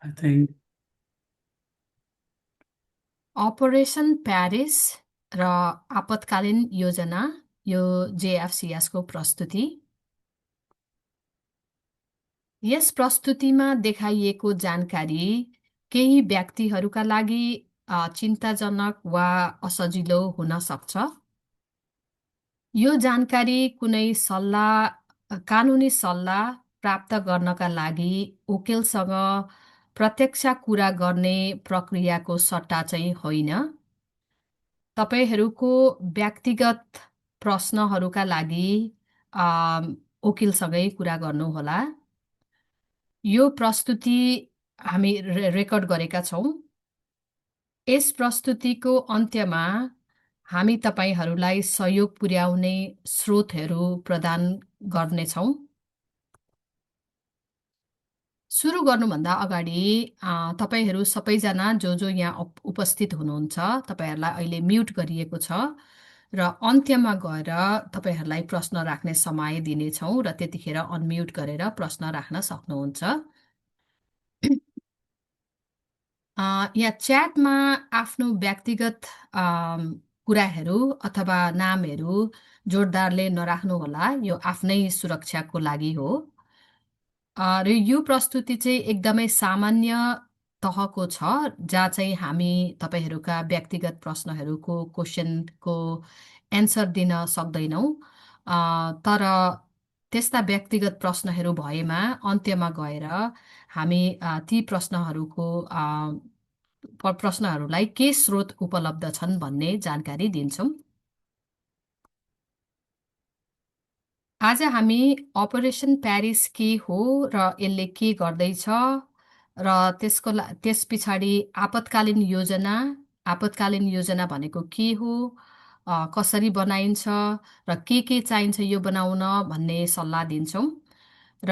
I think operation Paris र आपतकालीन योजना यो जेएफसीएसको प्रस्तुति। यस प्रस्तुतिमा देखाइएको जानकारी केही व्यक्तिहरूका लागि चिन्ताजनक वा असजिलो हुन सक्छ। यो जानकारी कुनै कानुनी सल्लाह प्राप्त गर्नका लागि वकिलसँग प्रत्यक्ष कुरा गर्ने प्रक्रियाको सट्टा चाहिँ होइन। तपाईँहरूको व्यक्तिगत प्रश्नहरूका लागि वकिलसँगै कुरा गर्नुहोला। यो प्रस्तुति हामी रेकर्ड गरेका छौँ। यस प्रस्तुतिको अन्त्यमा हामी तपाईहरूलाई सहयोग पुर्याउने स्रोतहरू प्रदान गर्नेछौँ। सुरु गर्नुभन्दा अगाडि तपाईहरू सबैजना जो यहाँ उपस्थित हुनुहुन्छ तपाईहरूलाई अहिले म्युट गरिएको छ र अन्त्यमा गएर तपाईहरूलाई प्रश्न राख्ने समय दिनेछौँ र त्यतिखेर अनम्युट गरेर प्रश्न राख्न सक्नुहुन्छ। यहाँ च्याटमा आफ्नो व्यक्तिगत कुराहरू अथवा नामहरू जोडदारले नराख्नुहोला, यो आफ्नै सुरक्षाको लागि हो। र यो प्रस्तुति चाहिँ एकदमै सामान्य तहको छ, जहाँ चाहिँ हामी तपाईहरूका व्यक्तिगत प्रश्नहरूको क्वेसनको एन्सर दिन सक्दैनौँ। तर त्यस्ता व्यक्तिगत प्रश्नहरू भएमा अन्त्यमा गएर हामी ती प्रश्नहरूलाई के स्रोत उपलब्ध छन् भन्ने जानकारी दिन्छौँ। आज हामी अपरेसन प्यारिस के हो र यसले के गर्दैछ र त्यस पछाडि आपतकालीन योजना भनेको के हो, कसरी बनाइन्छ र के चाहिन्छ यो बनाउन भन्ने सल्लाह दिन्छौँ। र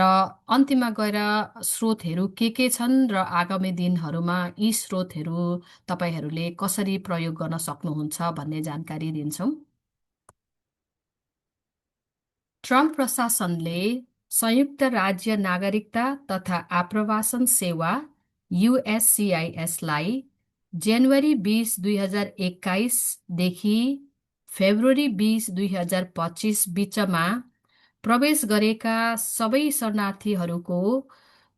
अन्तिममा गएर स्रोतहरू के छन् र आगामी दिनहरूमा यी स्रोतहरू तपाईहरूले कसरी प्रयोग गर्न सक्नुहुन्छ भन्ने जानकारी दिन्छौँ। ट्रम्प प्रशासनले संयुक्त राज्य नागरिकता तथा आप्रवासन सेवा USCISलाई जनवरी 20, 2021 देखि फेब्रुअरी 20, 2025 बीचमा प्रवेश गरेका सबै शरणार्थीहरूको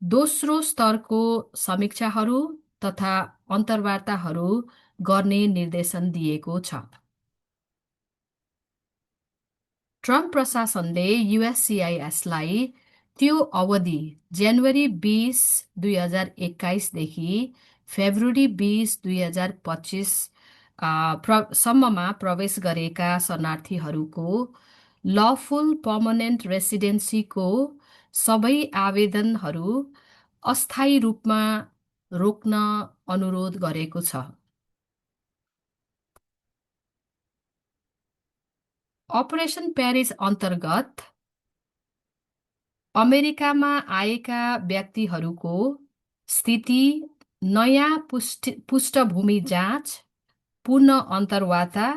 दोस्रो स्तरको समीक्षाहरू तथा अन्तर्वार्ताहरू गर्ने निर्देशन दिएको छ। ट्रम्प प्रशासनले USCISलाई त्यो अवधि जनवरी 20, 2021 देखि फेब्रुअरी 20, 2025 सम्ममा प्रवेश गरेका शरणार्थीहरूको लफुल पर्मनेन्ट रेसिडेन्सीको सबै आवेदनहरू अस्थायी रूपमा रोक्न अनुरोध गरेको छ। अपरेसन प्यारिस अन्तर्गत अमेरिकामा आएका व्यक्तिहरूको स्थिति, नयाँ पृष्ठभूमि जाँच, पुनः अन्तर्वार्ता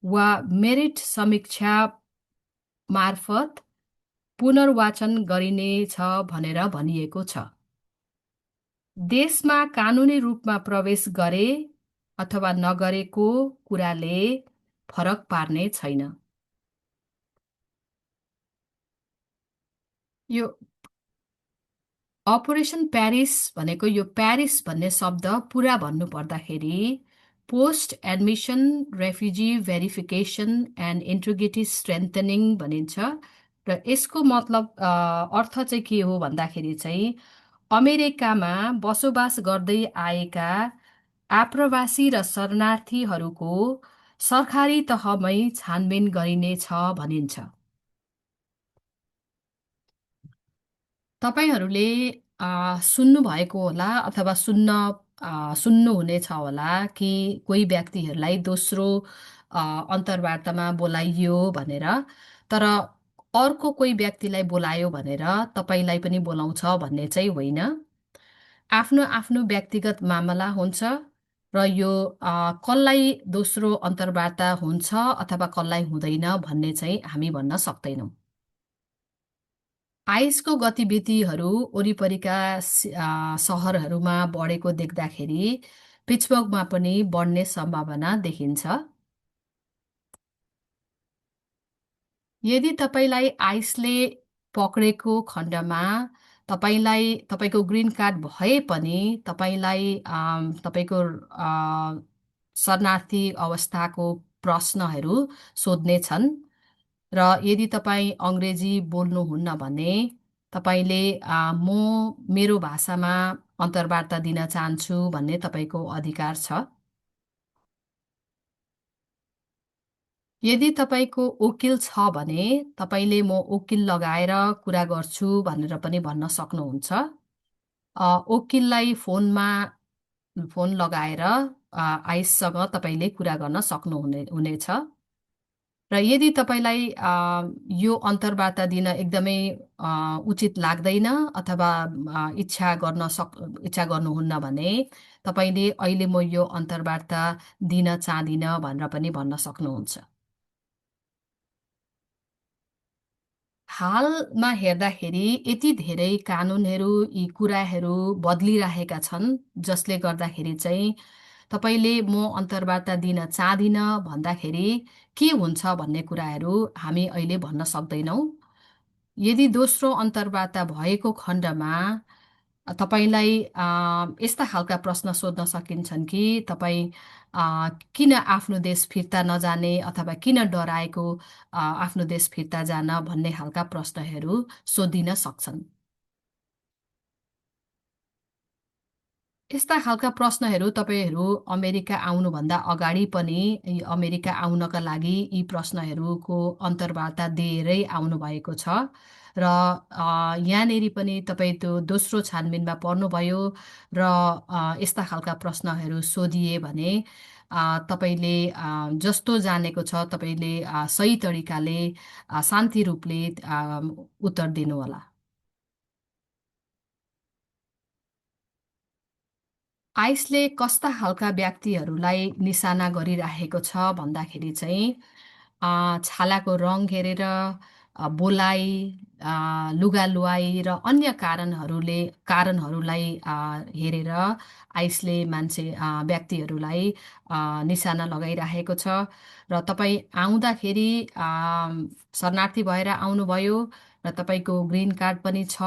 वा मेरिट समीक्षा मार्फत पुनर्वाचन गरिनेछ भनेर भनिएको छ। देशमा कानुनी रूपमा प्रवेश गरे अथवा नगरेको कुराले फरक पार्ने छैन। यो अपरेसन प्यारिस भनेको यो प्यारिस भन्ने शब्द पुरा भन्नु पर्दाखेरि post admission refugee verification and integrity strengthening भनिन्छ र यसको मतलब अर्थ चाहिँ के हो भन्दाखेरि चाहिँ अमेरिकामा बसोबास गर्दै आएका आप्रवासी र शरणार्थीहरूको सरकारी तहमै छानबिन गरिनेछ भनिन्छ। तपाईहरूले सुन्नुभएको होला अथवा सुन्नुहुनेछ होला कि कोही व्यक्तिहरूलाई दोस्रो अन्तर्वार्तामा बोलाइयो भनेर, तर अर्को कोही व्यक्तिलाई बोलायो भनेर तपाईँलाई पनि बोलाउँछ भन्ने चाहिँ होइन। आफ्नो आफ्नो व्यक्तिगत मामला हुन्छ र यो कसलाई दोस्रो अन्तर्वार्ता हुन्छ अथवा कसलाई हुँदैन भन्ने चाहिँ हामी भन्न सक्दैनौँ। आइसको गतिविधिहरू वरिपरिका सहरहरूमा बढेको देख्दाखेरि पिट्सबर्गमा पनि बढ्ने सम्भावना देखिन्छ। यदि तपाईँलाई आइसले पक्रेको खण्डमा तपाईँको ग्रिन कार्ड भए पनि तपाईँको आ, शरणार्थी अवस्थाको प्रश्नहरू सोध्नेछन् र यदि तपाईँ अङ्ग्रेजी बोल्नुहुन्न भने तपाईँले मेरो भाषामा अन्तर्वार्ता दिन चाहन्छु भन्ने तपाईँको अधिकार छ। यदि तपाईँको वकिल छ भने तपाईँले म वकिल लगाएर कुरा गर्छु भनेर पनि भन्न सक्नुहुन्छ। वकिललाई फोन लगाएर आइससँग तपाईँले कुरा गर्न हुनेछ। र यदि तपाईँलाई यो अन्तर्वार्ता दिन एकदमै उचित लाग्दैन अथवा इच्छा गर्नुहुन्न भने तपाईँले अहिले म यो अन्तर्वार्ता दिन चाहदिनँ भनेर पनि भन्न सक्नुहुन्छ। हालमा हेर्दाखेरि यति धेरै कानुनहरू यी कुराहरू बदलिरहेका छन् जसले गर्दाखेरि चाहिँ तपाईँले म अन्तर्वार्ता दिन चाहदिनँ भन्दाखेरि के हुन्छ भन्ने कुराहरू हामी अहिले भन्न सक्दैनौँ। यदि दोस्रो अन्तर्वार्ता भएको खण्डमा तपाईँलाई यस्ता खालका प्रश्न सोध्न सकिन्छन् कि तपाईँ किन आफ्नो देश फिर्ता नजाने अथवा किन डराएको आफ्नो देश फिर्ता जान भन्ने खालका प्रश्नहरू सोधिन सक्छन्। यस्ता खालका प्रश्नहरू तपाईँहरू अमेरिका आउनुभन्दा अगाडि पनि अमेरिका आउनका लागि यी प्रश्नहरूको अन्तर्वार्ता दिएरै आउनुभएको छ र यहाँनेरि पनि तपाईँ त्यो दोस्रो छानबिनमा पर्नुभयो र यस्ता खालका प्रश्नहरू सोधिए भने तपाईँले जस्तो जानेको छ तपाईँले सही तरिकाले शान्ति रूपले उत्तर दिनुहोला। आइसले कस्ता खालका व्यक्तिहरूलाई निशाना गरिराखेको छ भन्दाखेरि चाहिँ छालाको रङ हेरेर बोलाइ लुगा लुवाई र अन्य कारणहरूलाई हेरेर आइसले व्यक्तिहरूलाई निशाना लगाइराखेको छ र तपाईँ आउँदाखेरि शरणार्थी भएर आउनुभयो र तपाईँको ग्रिन कार्ड पनि छ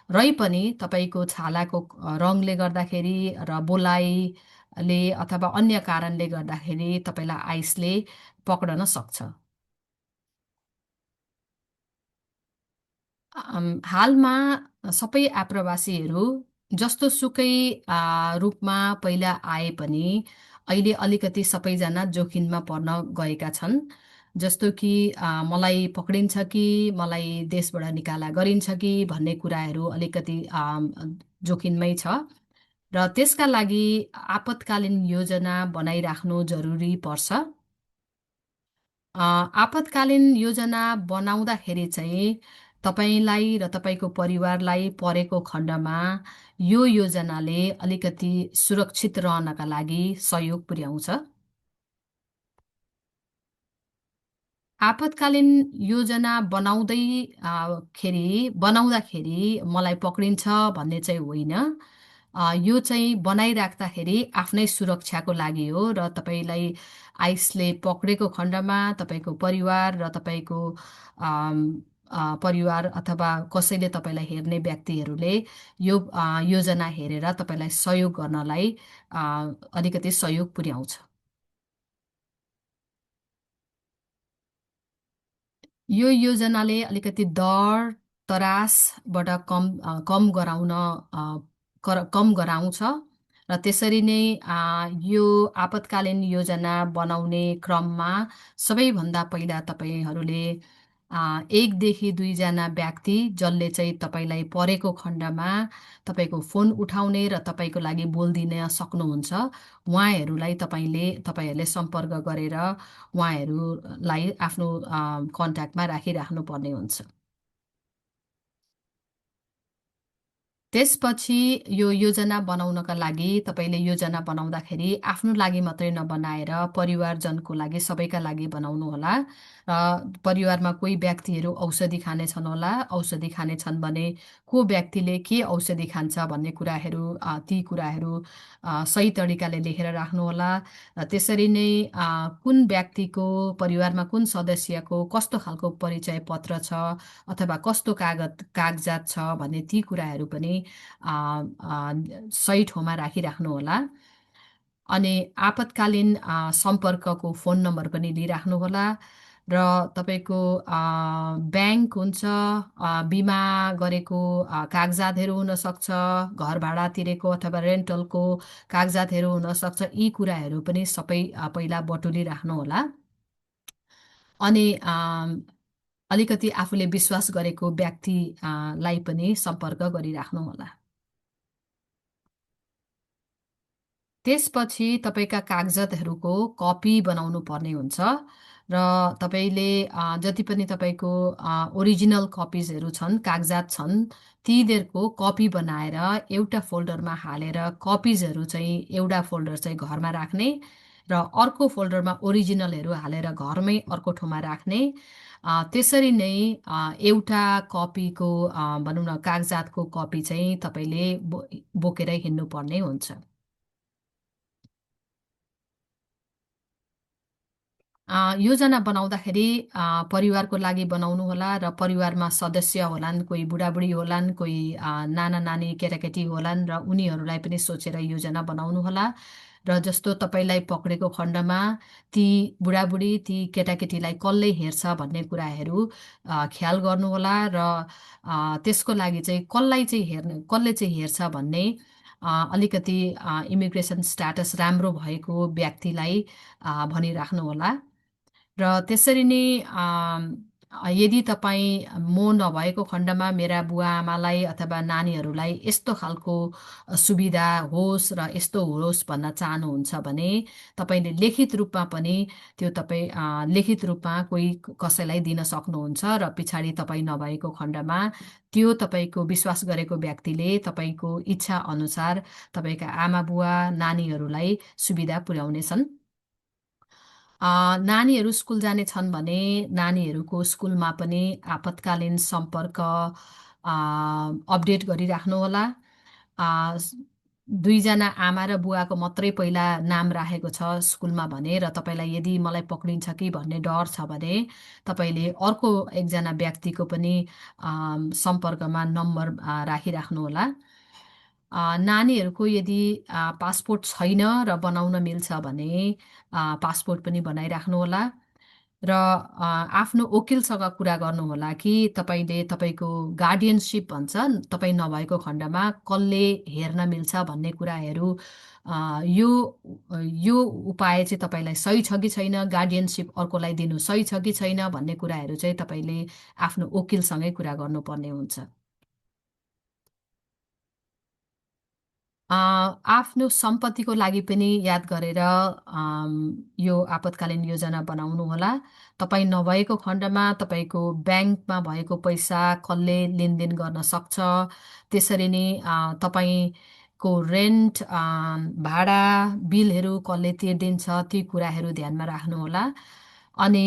रै पनि तपाईँको छालाको रङले गर्दाखेरि र बोलाइले अथवा अन्य कारणले गर्दाखेरि तपाईँलाई आइसले पक्रन सक्छ। हालमा सबै आप्रवासीहरू जस्तो सुकै रूपमा पहिला आए पनि अहिले अलिकति सबैजना जोखिममा पर्न गएका छन्। जस्तो कि मलाई पक्रिन्छ कि मलाई देशबाट निकाला गरिन्छ कि भन्ने कुराहरू अलिकति जोखिममै छ र त्यसका लागि आपतकालीन योजना बनाइराख्नु जरुरी पर्छ। आपतकालीन योजना बनाउँदाखेरि चाहिँ तपाईँलाई र तपाईँको परिवारलाई परेको खण्डमा यो योजनाले अलिकति सुरक्षित रहनका लागि सहयोग पुर्याउँछ। आपतकालीन योजना बनाउँदाखेरि मलाई पक्रिन्छ भन्ने चाहिँ होइन। यो चाहिँ बनाइराख्दाखेरि आफ्नै सुरक्षाको लागि हो र तपाईँलाई आइसले पक्रेको खण्डमा तपाईँको परिवार र तपाईँको आम, परिवार अथवा कसैले तपाईँलाई हेर्ने व्यक्तिहरूले यो योजना हेरेर तपाईँलाई सहयोग गर्नलाई अलिकति सहयोग पुर्याउँछ। यो योजनाले अलिकति डर त्रासबाट कम गराउँछ र त्यसरी नै यो आपतकालीन योजना बनाउने क्रममा सबैभन्दा पहिला तपाईँहरूले एकदेखि दुईजना व्यक्ति जसले चाहिँ तपाईँलाई परेको खण्डमा तपाईँको फोन उठाउने र तपाईँको लागि बोलिदिन सक्नुहुन्छ उहाँहरूलाई तपाईँहरूले सम्पर्क गरेर उहाँहरूलाई आफ्नो कन्ट्याक्टमा राखिराख्नु पर्ने हुन्छ। त्यसपछि यो योजना बनाउनका लागि तपाईँले योजना बनाउँदाखेरि आफ्नो लागि मात्रै नबनाएर परिवारजनको लागि सबैका लागि बनाउनुहोला। परिवारमा कोही व्यक्तिहरू औषधि खानेछन् होला, औषधि खानेछन् भने को व्यक्तिले के औषधि खान्छ भन्ने कुराहरू, ती कुराहरू सही तरिकाले लेखेर राख्नुहोला। र त्यसरी नै कुन व्यक्तिको परिवारमा कुन सदस्यको कस्तो खालको परिचय पत्र छ अथवा कस्तो कागजात छ भन्ने ती कुराहरू पनि आ, आ, सही ठाउँमा राखिराख्नुहोला। अनि आपतकालीन सम्पर्कको फोन नम्बर पनि लिइराख्नुहोला। र तपाईँको ब्याङ्क हुन्छ, बिमा गरेको कागजातहरू हुनसक्छ, घर भाडा तिरेको अथवा रेन्टलको कागजातहरू हुनसक्छ, यी कुराहरू पनि सबै पहिला बटुलिराख्नुहोला। अनि अलिकति आफूले विश्वास गरेको व्यक्तिलाई पनि सम्पर्क गरिराख्नुहोला। त्यसपछि तपाईँका कागजातहरूको कपी बनाउनु पर्ने हुन्छ र तपाईँले जति पनि तपाईँको ओरिजिनल कपिजहरू छन्, कागजात छन्, तीहरूको कपी बनाएर एउटा फोल्डरमा हालेर कपिजहरू चाहिँ एउटा फोल्डर चाहिँ घरमा राख्ने र अर्को फोल्डरमा ओरिजिनलहरू हालेर घरमै अर्को ठाउँमा राख्ने। त्यसरी नै एउटा कपीको भनौँ न कागजातको कपी चाहिँ तपाईँले बोकेरै हिँड्नुपर्ने हुन्छ। योजना बनाउँदाखेरि परिवारको लागि बनाउनुहोला र परिवारमा सदस्य होलान्, कोही बुढाबुढी होलान्, कोही नाना नानी केटाकेटी होलान् र उनीहरूलाई पनि सोचेर योजना बनाउनुहोला। र जस्तो तपाईँलाई पक्रेको खण्डमा ती बुढाबुढी ती केटाकेटीलाई कसले हेर्छ भन्ने कुराहरू ख्याल गर्नुहोला। र त्यसको लागि चाहिँ कसले चाहिँ हेर्छ भन्ने अलिकति इमिग्रेसन स्ट्याटस राम्रो भएको व्यक्तिलाई भनिराख्नुहोला। र त्यसरी नै यदि तपाईँ म नभएको खण्डमा मेरा बुवा आमालाई अथवा नानीहरूलाई यस्तो खालको सुविधा होस् र यस्तो होस् भन्न चाहनुहुन्छ भने तपाईँले लिखित रूपमा पनि त्यो तपाईँ लिखित रूपमा कोही कसैलाई दिन सक्नुहुन्छ र पछाडि तपाईँ नभएको खण्डमा त्यो तपाईँको विश्वास गरेको व्यक्तिले तपाईँको इच्छा अनुसार तपाईँका आमा बुवा नानीहरूलाई सुविधा पुर्याउनेछन्। नानीहरू स्कुल जाने छन् भने नानीहरूको स्कुलमा पनि आपतकालीन सम्पर्क अपडेट गरिराख्नुहोला। दुईजना आमा र बुवाको मात्रै पहिला नाम राखेको छ स्कुलमा भने र तपाईँलाई यदि मलाई पक्रिन्छ कि भन्ने डर छ भने तपाईँले अर्को एकजना व्यक्तिको पनि सम्पर्कमा नम्बर राखिराख्नुहोला। नानीहरूको यदि पासपोर्ट छैन र बनाउन मिल्छ भने पासपोर्ट पनि बनाइराख्नुहोला। र आफ्नो वकिलसँग कुरा गर्नुहोला कि तपाईँले तपाईँको गार्डियनसिप भन्छ तपाईँ नभएको खण्डमा कसले हेर्न मिल्छ भन्ने कुराहरू यो यो उपाय चाहिँ तपाईँलाई सही छ कि छैन, गार्डियनसिप अर्कोलाई दिनु सही छ कि छैन भन्ने कुराहरू चाहिँ तपाईँले आफ्नो वकिलसँगै कुरा गर्नुपर्ने हुन्छ। आफ्नो सम्पत्तिको लागि पनि याद गरेर यो आपतकालीन योजना बनाउनुहोला। तपाईँ नभएको खण्डमा तपाईँको ब्याङ्कमा भएको पैसा कसले लेनदेन गर्न सक्छ, त्यसरी नै तपाईँको रेन्ट, भाडा, बिलहरू कसले तिर्दिन्छ, ती कुराहरू ध्यानमा राख्नुहोला। अनि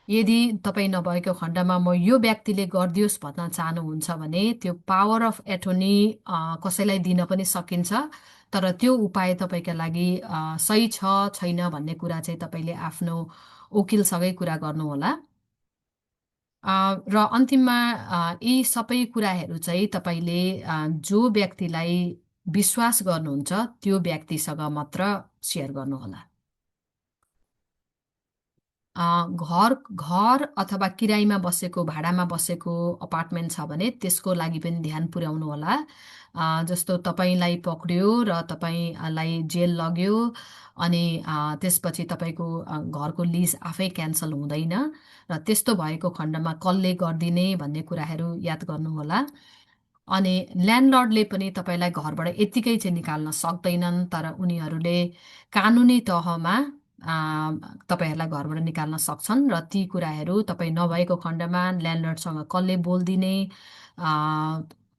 यदि तपाईँ नभएको खण्डमा म यो व्यक्तिले गरिदियोस् भन्न चाहनुहुन्छ भने त्यो पावर अफ एटोर्नी कसैलाई दिन पनि सकिन्छ। तर त्यो उपाय तपाईँका लागि सही छ छैन भन्ने कुरा चाहिँ तपाईँले आफ्नो वकिलसँगै कुरा गर्नुहोला। र अन्तिममा यी सबै कुराहरू चाहिँ तपाईँले जो व्यक्तिलाई विश्वास गर्नुहुन्छ त्यो व्यक्तिसँग मात्र सेयर गर्नुहोला। घर घर अथवा किरायमा बसेको भाडामा बसेको अपार्टमेन्ट छ भने त्यसको लागि पनि ध्यान पुर्याउनु होला। जस्तो तपाईँलाई पक्रियो र तपाईँलाई जेल लग्यो अनि त्यसपछि तपाईँको घरको लिज आफै क्यान्सल हुँदैन र त्यस्तो भएको खण्डमा कसले गरिदिने भन्ने कुराहरू याद गर्नुहोला। अनि ल्यान्डलर्डले पनि तपाईँलाई घरबाट यत्तिकै चाहिँ निकाल्न सक्दैनन्, तर उनीहरूले कानुनी तहमा तपाईँहरूलाई घरबाट निकाल्न सक्छन् र ती कुराहरू तपाईँ नभएको खण्डमा ल्यान्डलर्डसँग कसले बोलिदिने,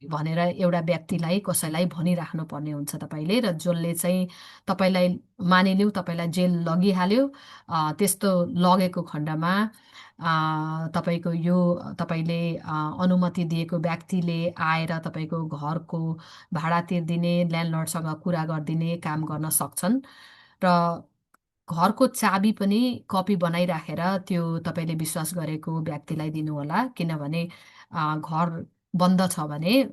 भनेर एउटा व्यक्तिलाई कसैलाई भनिराख्नु पर्ने हुन्छ तपाईँले, र जसले चाहिँ तपाईँलाई मानिलिउँ तपाईँलाई जेल लगिहाल्यो, त्यस्तो लगेको खण्डमा तपाईँको यो तपाईँले अनुमति दिएको व्यक्तिले आएर तपाईँको घरको भाडा तिर्दिने, ल्यान्डलर्डसँग कुरा गरिदिने काम गर्न सक्छन्। र घरको चाबी पनि कपी बनाइराखेर त्यो तपाईँले विश्वास गरेको व्यक्तिलाई दिनुहोला, किनभने घर बन्द छ भने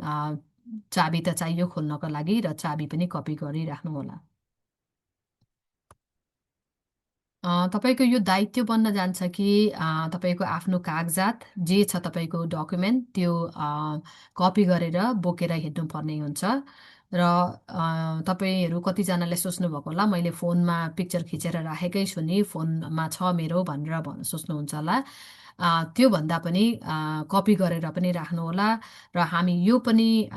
चाबी त चाहियो खोल्नको लागि, र चाबी पनि कपी गरिराख्नुहोला। तपाईँको यो दायित्व बन्न जान्छ कि तपाईँको आफ्नो कागजात जे छ तपाईँको डकुमेन्ट त्यो कपी गरेर बोकेर हिँड्नुपर्ने हुन्छ। र तपाईँहरू कतिजनाले सोच्नुभएको होला मैले फोनमा पिक्चर खिचेर राखेकै छु नि, फोनमा छ मेरो भनेर सोच्नुहुन्छ होला। त्योभन्दा पनि कपी गरेर पनि राख्नुहोला। र हामी यो पनि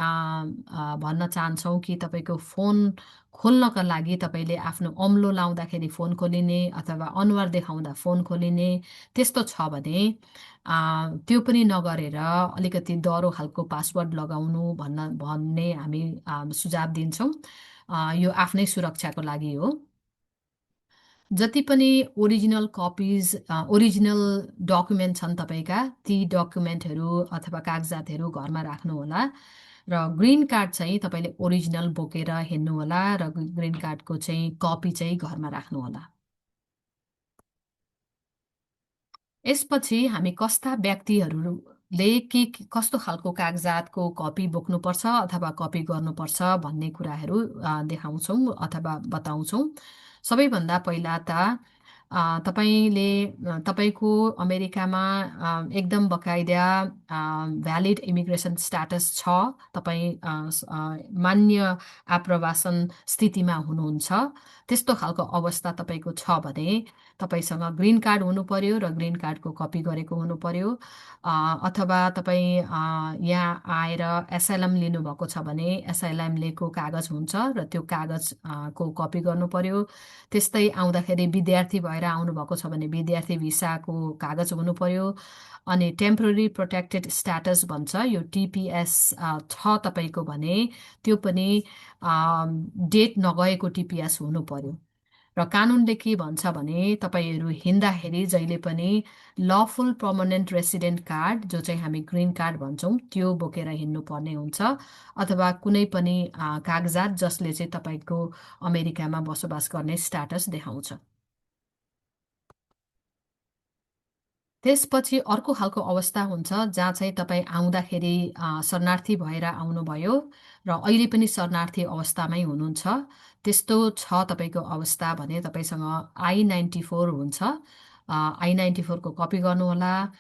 भन्न चाहन्छौँ कि तपाईँको फोन खोल्नका लागि तपाईँले आफ्नो औँलो लाउँदाखेरि फोन खोलिने अथवा अनुहार देखाउँदा फोन खोलिने त्यस्तो छ भने त्यो पनि नगरेर अलिकति डह्रो खालको पासवर्ड लगाउनु भन्ने हामी सुझाव दिन्छौँ। यो आफ्नै सुरक्षाको लागि हो। जति पनि ओरिजिनल कपिज ओरिजिनल डकुमेन्ट छन् तपाईँका, ती डकुमेन्टहरू अथवा कागजातहरू घरमा राख्नुहोला। र ग्रिन कार्ड चाहिँ तपाईँले ओरिजिनल बोकेर हिँड्नुहोला, र ग्रिन कार्डको चाहिँ कपी चाहिँ घरमा राख्नुहोला। यसपछि हामी कस्ता व्यक्तिहरूले कस्तो खालको कागजातको कपी बोक्नुपर्छ अथवा कपी गर्नुपर्छ भन्ने कुराहरू देखाउँछौँ अथवा बताउँछौँ। सबैभन्दा पहिला त तपाईँले तपाईँको अमेरिकामा एकदम बकाइदा भ्यालिड इमिग्रेसन स्ट्याटस छ, तपाईँ मान्य आप्रवासन स्थितिमा हुनुहुन्छ, त्यस्तो खालको अवस्था तपाईँको छ भने तपाईँसँग ग्रिन कार्ड हुनु पर्यो र ग्रिन कार्डको कपी गरेको हुनु पर्यो। अथवा तपाईँ यहाँ आएर एसएलएम लिनुभएको छ भने एसएलएम लिएको कागज हुन्छ र त्यो कागज को कपी गर्नु पर्यो। त्यस्तै आउँदाखेरि विद्यार्थी भएर आउनुभएको छ भने विद्यार्थी भिसाको कागज हुनु पर्यो। अनि टेम्पोररी प्रोटेक्टेड स्ट्याटस भन्छ, यो टिपिएस छ तपाईँको भने त्यो पनि डेट नगएको टिपिएस हुनु पर्यो। र कानुनले के भन्छ भने तपाईँहरू हिँड्दाखेरि जहिले पनि लफुल पर्मनेन्ट रेसिडेन्ट कार्ड, जो चाहिँ हामी ग्रिन कार्ड भन्छौँ, त्यो बोकेर हिँड्नुपर्ने हुन्छ, अथवा कुनै पनि कागजात जसले चाहिँ तपाईँको अमेरिकामा बसोबास गर्ने स्ट्याटस देखाउँछ। त्यसपछि अर्को खालको अवस्था हुन्छ जहाँ चाहिँ तपाईँ आउँदाखेरि शरणार्थी भएर आउनुभयो र अहिले पनि शरणार्थी अवस्थामै हुनुहुन्छ। त्यस्तो छ तपाईँको अवस्था भने तपाईँसँग I-94 हुन्छ। I-94को कपी गर्नुहोला।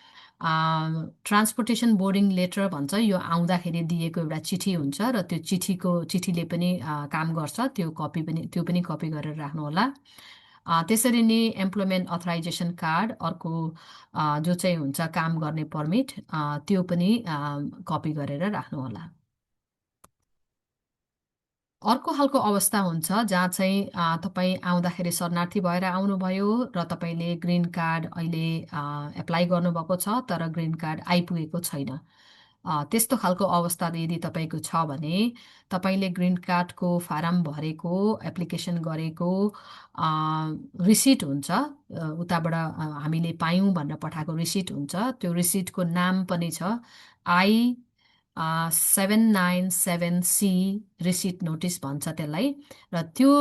ट्रान्सपोर्टेसन बोर्डिङ लेटर भन्छ, यो आउँदाखेरि दिएको एउटा चिठी हुन्छ र त्यो चिठीले पनि काम गर्छ, त्यो पनि कपी गरेर राख्नुहोला। त्यसरी नै एम्प्लोइमेन्ट अथराइजेसन कार्ड अर्को जो चाहिँ हुन्छ काम गर्ने पर्मिट, त्यो पनि कपी गरेर राख्नुहोला। अर्को खालको अवस्था हुन्छ जहाँ चाहिँ तपाईँ आउँदाखेरि शरणार्थी भएर आउनुभयो र तपाईँले ग्रिन कार्ड अहिले एप्लाई गर्नुभएको छ तर ग्रिन कार्ड आइपुगेको छैन। त्यस्तो खालको अवस्था यदि तपाईँको छ भने तपाईँले ग्रिन कार्डको फारम भरेको, एप्लिकेसन गरेको रिसिट हुन्छ, उताबाट हामीले पायौँ भनेर पठाएको रिसिट हुन्छ। त्यो रिसिटको नाम पनि छ I-797C रिसिट नोटिस भन्छ त्यसलाई। र त्यो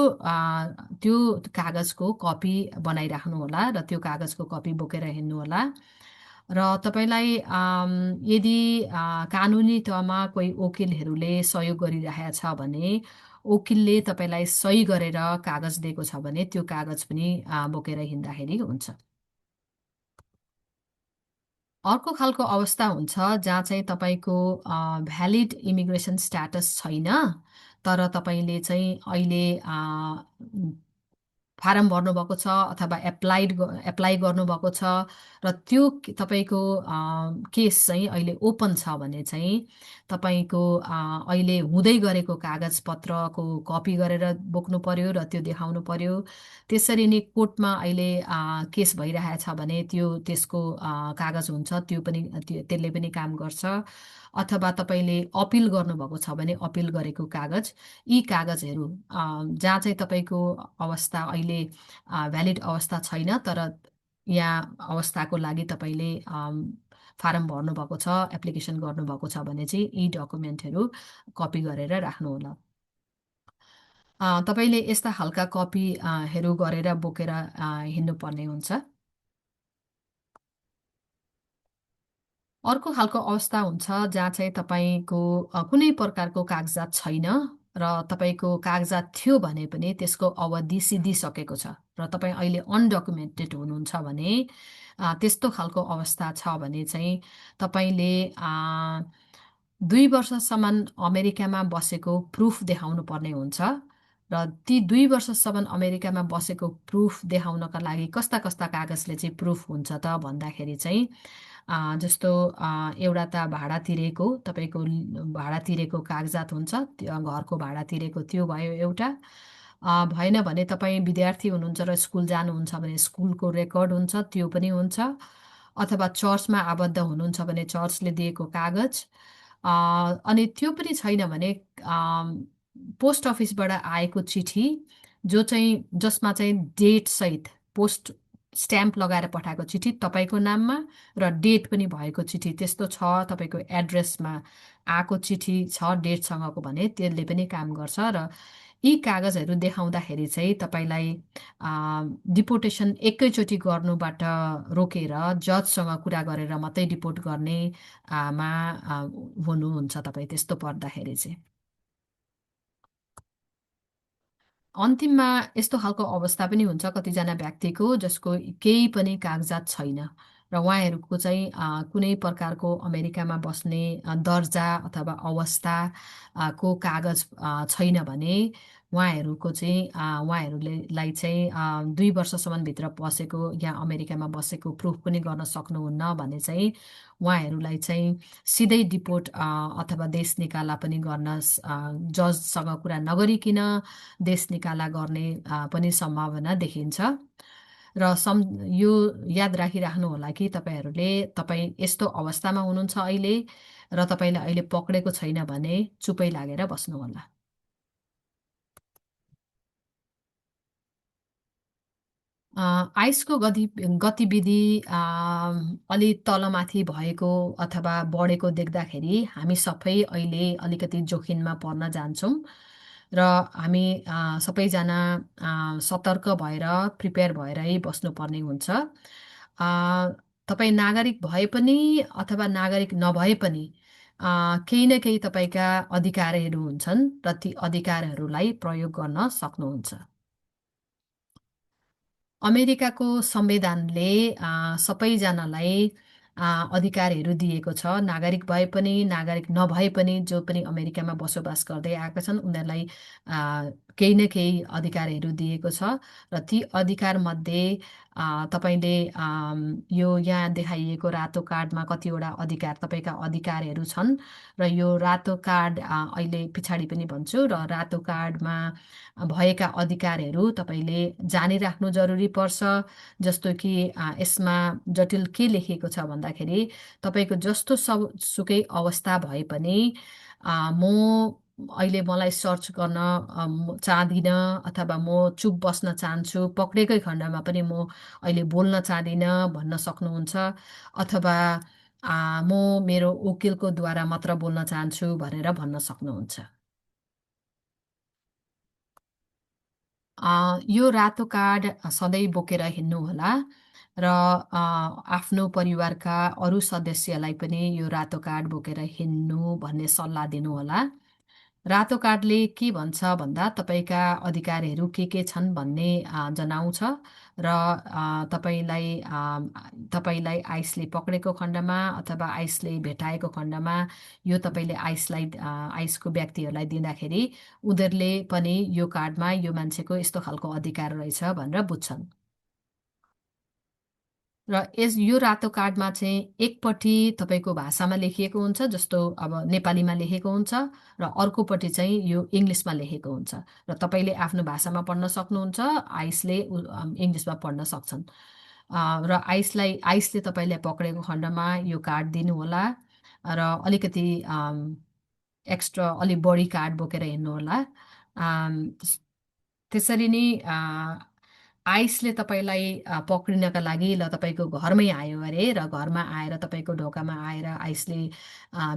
कागजको कपी बनाइराख्नुहोला र त्यो कागजको कपी बोकेर हिँड्नुहोला। र तपाईँलाई यदि कानुनी तहमा कोही वकिलहरूले सहयोग गरिरहेको छ भने वकिलले तपाईँलाई सही गरेर कागज दिएको छ भने त्यो कागज पनि बोकेर हिँड्दाखेरि हुन्छ। अर्को खालको अवस्था हुन्छ जहाँ चाहिँ तपाईँको भ्यालिड इमिग्रेसन स्ट्याटस छैन तर तपाईँले चाहिँ अहिले फारम भर्नुभएको छ अथवा एप्लाई गर्नुभएको छ र त्यो तपाईँको केस चाहिँ अहिले ओपन छ भने चाहिँ तपाईँको अहिले हुँदै गरेको कागजपत्रको कपी गरेर बोक्नु पर्यो र त्यो देखाउनु पर्यो। त्यसरी नै कोर्टमा अहिले केस भइरहेछ भने त्यसको कागज हुन्छ, त्यसले पनि काम गर्छ। अथवा तपाईँले अपिल गर्नुभएको छ भने अपिल गरेको कागज, यी कागजहरू जहाँ चाहिँ तपाईँको अवस्था अहिले भ्यालिड अवस्था छैन, तर यहाँ अवस्थाको लागि तपाईँले फारम भर्नुभएको छ, एप्लिकेसन गर्नुभएको छ भने चाहिँ यी डकुमेन्टहरू कपी गरेर राख्नुहोला। तपाईँले यस्ता खालका कपीहरू गरेर बोकेर हिँड्नुपर्ने हुन्छ। अर्को खालको अवस्था हुन्छ जहाँ चाहिँ तपाईँको कुनै प्रकारको कागजात छैन र तपाईँको कागजात थियो भने पनि त्यसको अवधि सिद्धिसकेको छ र तपाईँ अहिले अनडकुमेन्टेड हुनुहुन्छ भने त्यस्तो खालको अवस्था छ भने चाहिँ तपाईँले 2 वर्षसम्म अमेरिकामा बसेको प्रुफ देखाउनु पर्ने हुन्छ। र ती 2 वर्षसम्म अमेरिकामा बसेको प्रुफ देखाउनका लागि कस्ता कस्ता कागजले चाहिँ प्रुफ हुन्छ त भन्दाखेरि चाहिँ जस्तो एउटा त भाडा तिरेको, तपाईँको भाडा तिरेको कागजात हुन्छ, घरको भाडा तिरेको त्यो भयो एउटा। भएन भने तपाईँ विद्यार्थी हुनुहुन्छ र स्कुल जानुहुन्छ भने स्कुलको रेकर्ड हुन्छ, त्यो पनि हुन्छ। अथवा चर्चमा आबद्ध हुनुहुन्छ भने चर्चले दिएको कागज। अनि त्यो पनि छैन भने पोस्ट अफिसबाट आएको चिठी, जसमा चाहिँ डेटसहित पोस्ट स्ट्याम्प लगाएर पठाएको चिठी तपाईँको नाममा र डेट पनि भएको चिठी, त्यस्तो छ तपाईँको एड्रेसमा आएको चिठी छ डेटसँगको भने त्यसले पनि काम गर्छ। र यी कागजहरू देखाउँदाखेरि चाहिँ तपाईँलाई डिपोर्टेसन एकैचोटि गर्नुबाट रोकेर जजसँग कुरा गरेर मात्रै डिपोर्ट गर्ने मा हुनुहुन्छ तपाईँ, त्यस्तो पर्दाखेरि चाहिँ। अन्तिममा यस्तो खालको अवस्था पनि हुन्छ कतिजना व्यक्तिको जसको केही पनि कागजात छैन र उहाँहरूको चाहिँ कुनै प्रकारको अमेरिकामा बस्ने दर्जा अथवा अवस्था को कागज छैन भने उहाँहरूको चाहिँ उहाँहरूलाई चाहिँ 2 वर्षसम्म भित्र बसेको या अमेरिकामा बसेको प्रुफ पनि गर्न सक्नुहुन्न भने चाहिँ उहाँहरूलाई चाहिँ सिधै डिपोर्ट अथवा देश निकाला पनि गर्न जजसँग कुरा नगरिकन देश निकाला गर्ने पनि सम्भावना देखिन्छ। र यो याद राखिराख्नुहोला कि तपाईँ यस्तो अवस्थामा हुनुहुन्छ अहिले र तपाईँले अहिले पक्रेको छैन भने चुपै लागेर बस्नुहोला। आइसको गतिविधि अलि तलमाथि भएको अथवा बढेको देख्दाखेरि हामी सबै अहिले अलिकति जोखिममा पर्न जान्छौँ र हामी सबैजना सतर्क भएर प्रिपेयर भएरै बस्नुपर्ने हुन्छ। तपाईँ नागरिक भए पनि अथवा नागरिक नभए पनि केही न केही तपाईँका अधिकारहरू हुन्छन् र ती अधिकारहरूलाई प्रयोग गर्न सक्नुहुन्छ। अमेरिकाको संविधानले सबैजनालाई अधिकारहरू दिएको छ। नागरिक भए पनि नागरिक नभए पनि जो पनि अमेरिकामा बसोबास गर्दै आएका छन् उनीहरूलाई केही न केही अधिकारहरू दिएको छ र ती अधिकारमध्ये तपाईँले यो यहाँ देखाइएको रातो कार्डमा कतिवटा अधिकार तपाईँका अधिकारहरू छन् र यो रातो कार्ड अहिले पछाडि पनि भन्छु र रातो कार्डमा भएका अधिकारहरू तपाईँले जानिराख्नु जरुरी पर्छ। जस्तो कि यसमा जटिल के लेखिएको छ भन्दाखेरि तपाईँको जस्तो सुकै अवस्था भए पनि म अहिले मलाई सर्च गर्न चाहदिनँ अथवा म चुप बस्न चाहन्छु, पक्रेकै खण्डमा पनि म अहिले बोल्न चाहदिनँ भन्न सक्नुहुन्छ। अथवा म मेरो वकिलको द्वारा मात्र बोल्न चाहन्छु भनेर भन्न सक्नुहुन्छ। यो रातो कार्ड सधैँ बोकेर हिँड्नुहोला र आफ्नो परिवारका अरू सदस्यलाई पनि यो रातो कार्ड बोकेर हिँड्नु भन्ने सल्लाह दिनुहोला। रातो कार्डले के भन्छ भन्दा तपाईँका अधिकारहरू के छन् भन्ने जनाउँछ र तपाईँलाई आइसले पक्रेको खण्डमा अथवा आइसले भेटाएको खण्डमा यो तपाईँले आइसको व्यक्तिहरूलाई दिँदाखेरि उनीहरूले पनि यो कार्डमा यो मान्छेको यस्तो खालको अधिकार रहेछ भनेर बुझ्छन्। र यो रातो कार्डमा चाहिँ एकपट्टि तपाईँको भाषामा लेखिएको हुन्छ, जस्तो अब नेपालीमा लेखेको हुन्छ र अर्कोपट्टि चाहिँ यो इङ्ग्लिसमा लेखेको हुन्छ र तपाईँले आफ्नो भाषामा पढ्न सक्नुहुन्छ, आइसले इङ्ग्लिसमा पढ्न सक्छन्। र आइसले तपाईँलाई पक्रेको खण्डमा यो कार्ड दिनुहोला र अलिकति एक्स्ट्रा अलिक बढी कार्ड बोकेर हिँड्नुहोला। त्यसरी नै आइसले तपाईँलाई पक्रिनका लागि ल तपाईँको घरमै आयो अरे र घरमा आएर तपाईँको ढोकामा आएर आइसले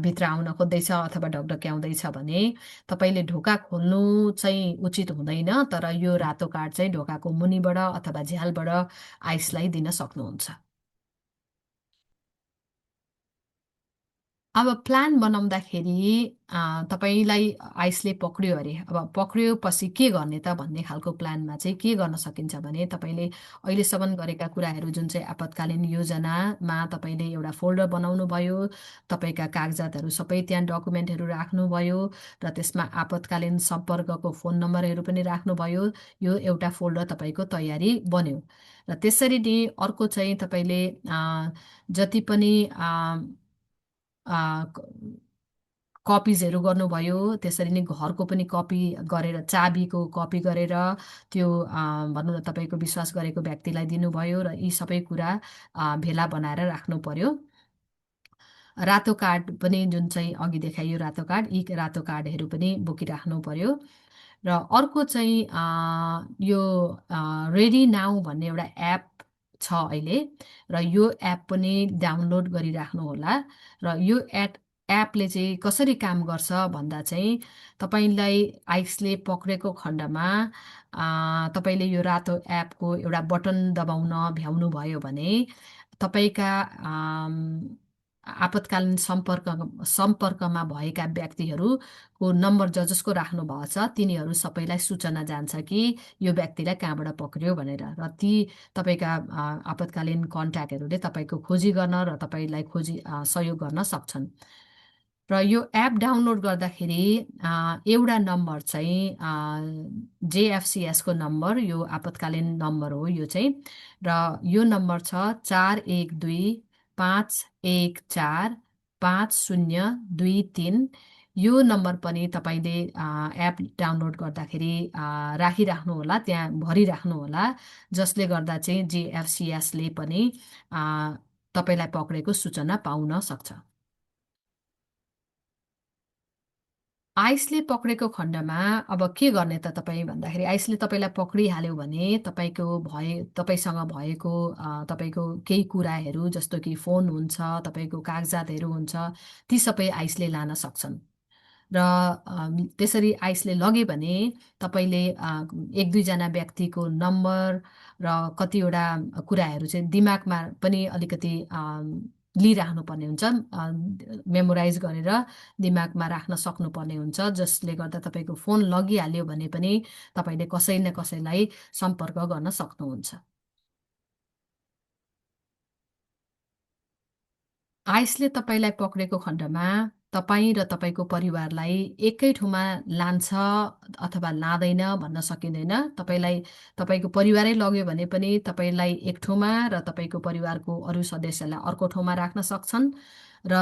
भित्र आउन खोज्दैछ अथवा ढकढक्याउँदैछ भने तपाईँले ढोका खोल्नु चाहिँ उचित हुँदैन, तर यो रातो कार्ड चाहिँ ढोकाको मुनिबाट अथवा झ्यालबाट आइसलाई दिन सक्नुहुन्छ। अब प्लान बनाउँदाखेरि तपाईँलाई आइसले पक्रियो अरे, अब पक्रियोपछि के गर्ने त भन्ने खालको प्लानमा चाहिँ के गर्न सकिन्छ भने तपाईँले अहिलेसम्म गरेका कुराहरू जुन चाहिँ आपतकालीन योजनामा तपाईँले एउटा फोल्डर बनाउनु भयो, तपाईँका कागजातहरू सबै त्यहाँ डकुमेन्टहरू राख्नुभयो र त्यसमा आपतकालीन सम्पर्कको फोन नम्बरहरू पनि राख्नुभयो, यो एउटा फोल्डर तपाईँको तयारी बन्यो। र त्यसरी नै अर्को चाहिँ तपाईँले जति पनि कपिजहरू गर्नुभयो, त्यसरी नै घरको पनि कपी गरेर चाबीको कपी गरेर त्यो भनौँ न तपाईँको विश्वास गरेको व्यक्तिलाई दिनुभयो र यी सबै कुरा भेला बनाएर राख्नु पर्यो। रातो कार्ड पनि जुन चाहिँ अघि देखाइयो रातो कार्ड, यी रातो कार्डहरू पनि बोकिराख्नु पर्यो। र अर्को चाहिँ यो रेडी नाउ भन्ने एउटा एप छ अहिले, र यो एप पनि डाउनलोड गरिराख्नुहोला। र यो एपले चाहिँ कसरी काम गर्छ भन्दा चाहिँ तपाईँलाई आइसले पक्रेको खण्डमा तपाईँले यो रातो एपको एउटा बटन दबाउन भ्याउनु भयो भने तपाईँका आपतकालीन सम्पर्कमा भएका व्यक्तिहरूको नम्बर जसको राख्नु भएको छ तिनीहरू सबैलाई सूचना जान्छ कि यो व्यक्तिलाई कहाँबाट पक्रियो भनेर, र ती तपाईँका आपतकालीन कन्ट्याक्टहरूले तपाईँको खोजी गर्न र तपाईँलाई सहयोग गर्न सक्छन्। र यो एप डाउनलोड गर्दाखेरि एउटा नम्बर चाहिँ जेएफसिएसको नम्बर, यो आपतकालीन नम्बर हो यो चाहिँ, र यो नम्बर छ 4125145023। यो नम्बर पनि तपाईँले एप डाउनलोड गर्दाखेरि राखिराख्नुहोला, त्यहाँ भरिराख्नुहोला, जसले गर्दा चाहिँ जेएफसिएसले पनि तपाईँलाई पक्रेको सूचना पाउन सक्छ। आइसले पक्रेको खण्डमा अब के गर्ने त तपाईँ भन्दाखेरि, आइसले तपाईँलाई पक्रिहाल्यो भने तपाईँसँग भएको तपाईँको केही कुराहरू जस्तो कि फोन हुन्छ, तपाईँको कागजातहरू हुन्छ, ती सबै आइसले लान सक्छन्। र त्यसरी आइसले लगे भने तपाईँले एक दुईजना व्यक्तिको नम्बर र कतिवटा कुराहरू चाहिँ दिमागमा पनि अलिकति लिइराख्नुपर्ने हुन्छ, मेमोराइज गरेर दिमागमा राख्न सक्नुपर्ने हुन्छ, जसले गर्दा तपाईँको फोन लगिहाल्यो भने पनि तपाईँले कसै न कसैलाई सम्पर्क गर्न सक्नुहुन्छ। आइसले तपाईँलाई पक्रेको खण्डमा तपाईँ र तपाईँको परिवारलाई एकै ठाउँमा लान्छ अथवा लाँदैन भन्न सकिँदैन। तपाईँको परिवारै लग्यो भने पनि तपाईँलाई एक ठाउँमा र तपाईँको परिवारको अरू सदस्यलाई अर्को ठाउँमा राख्न सक्छन् र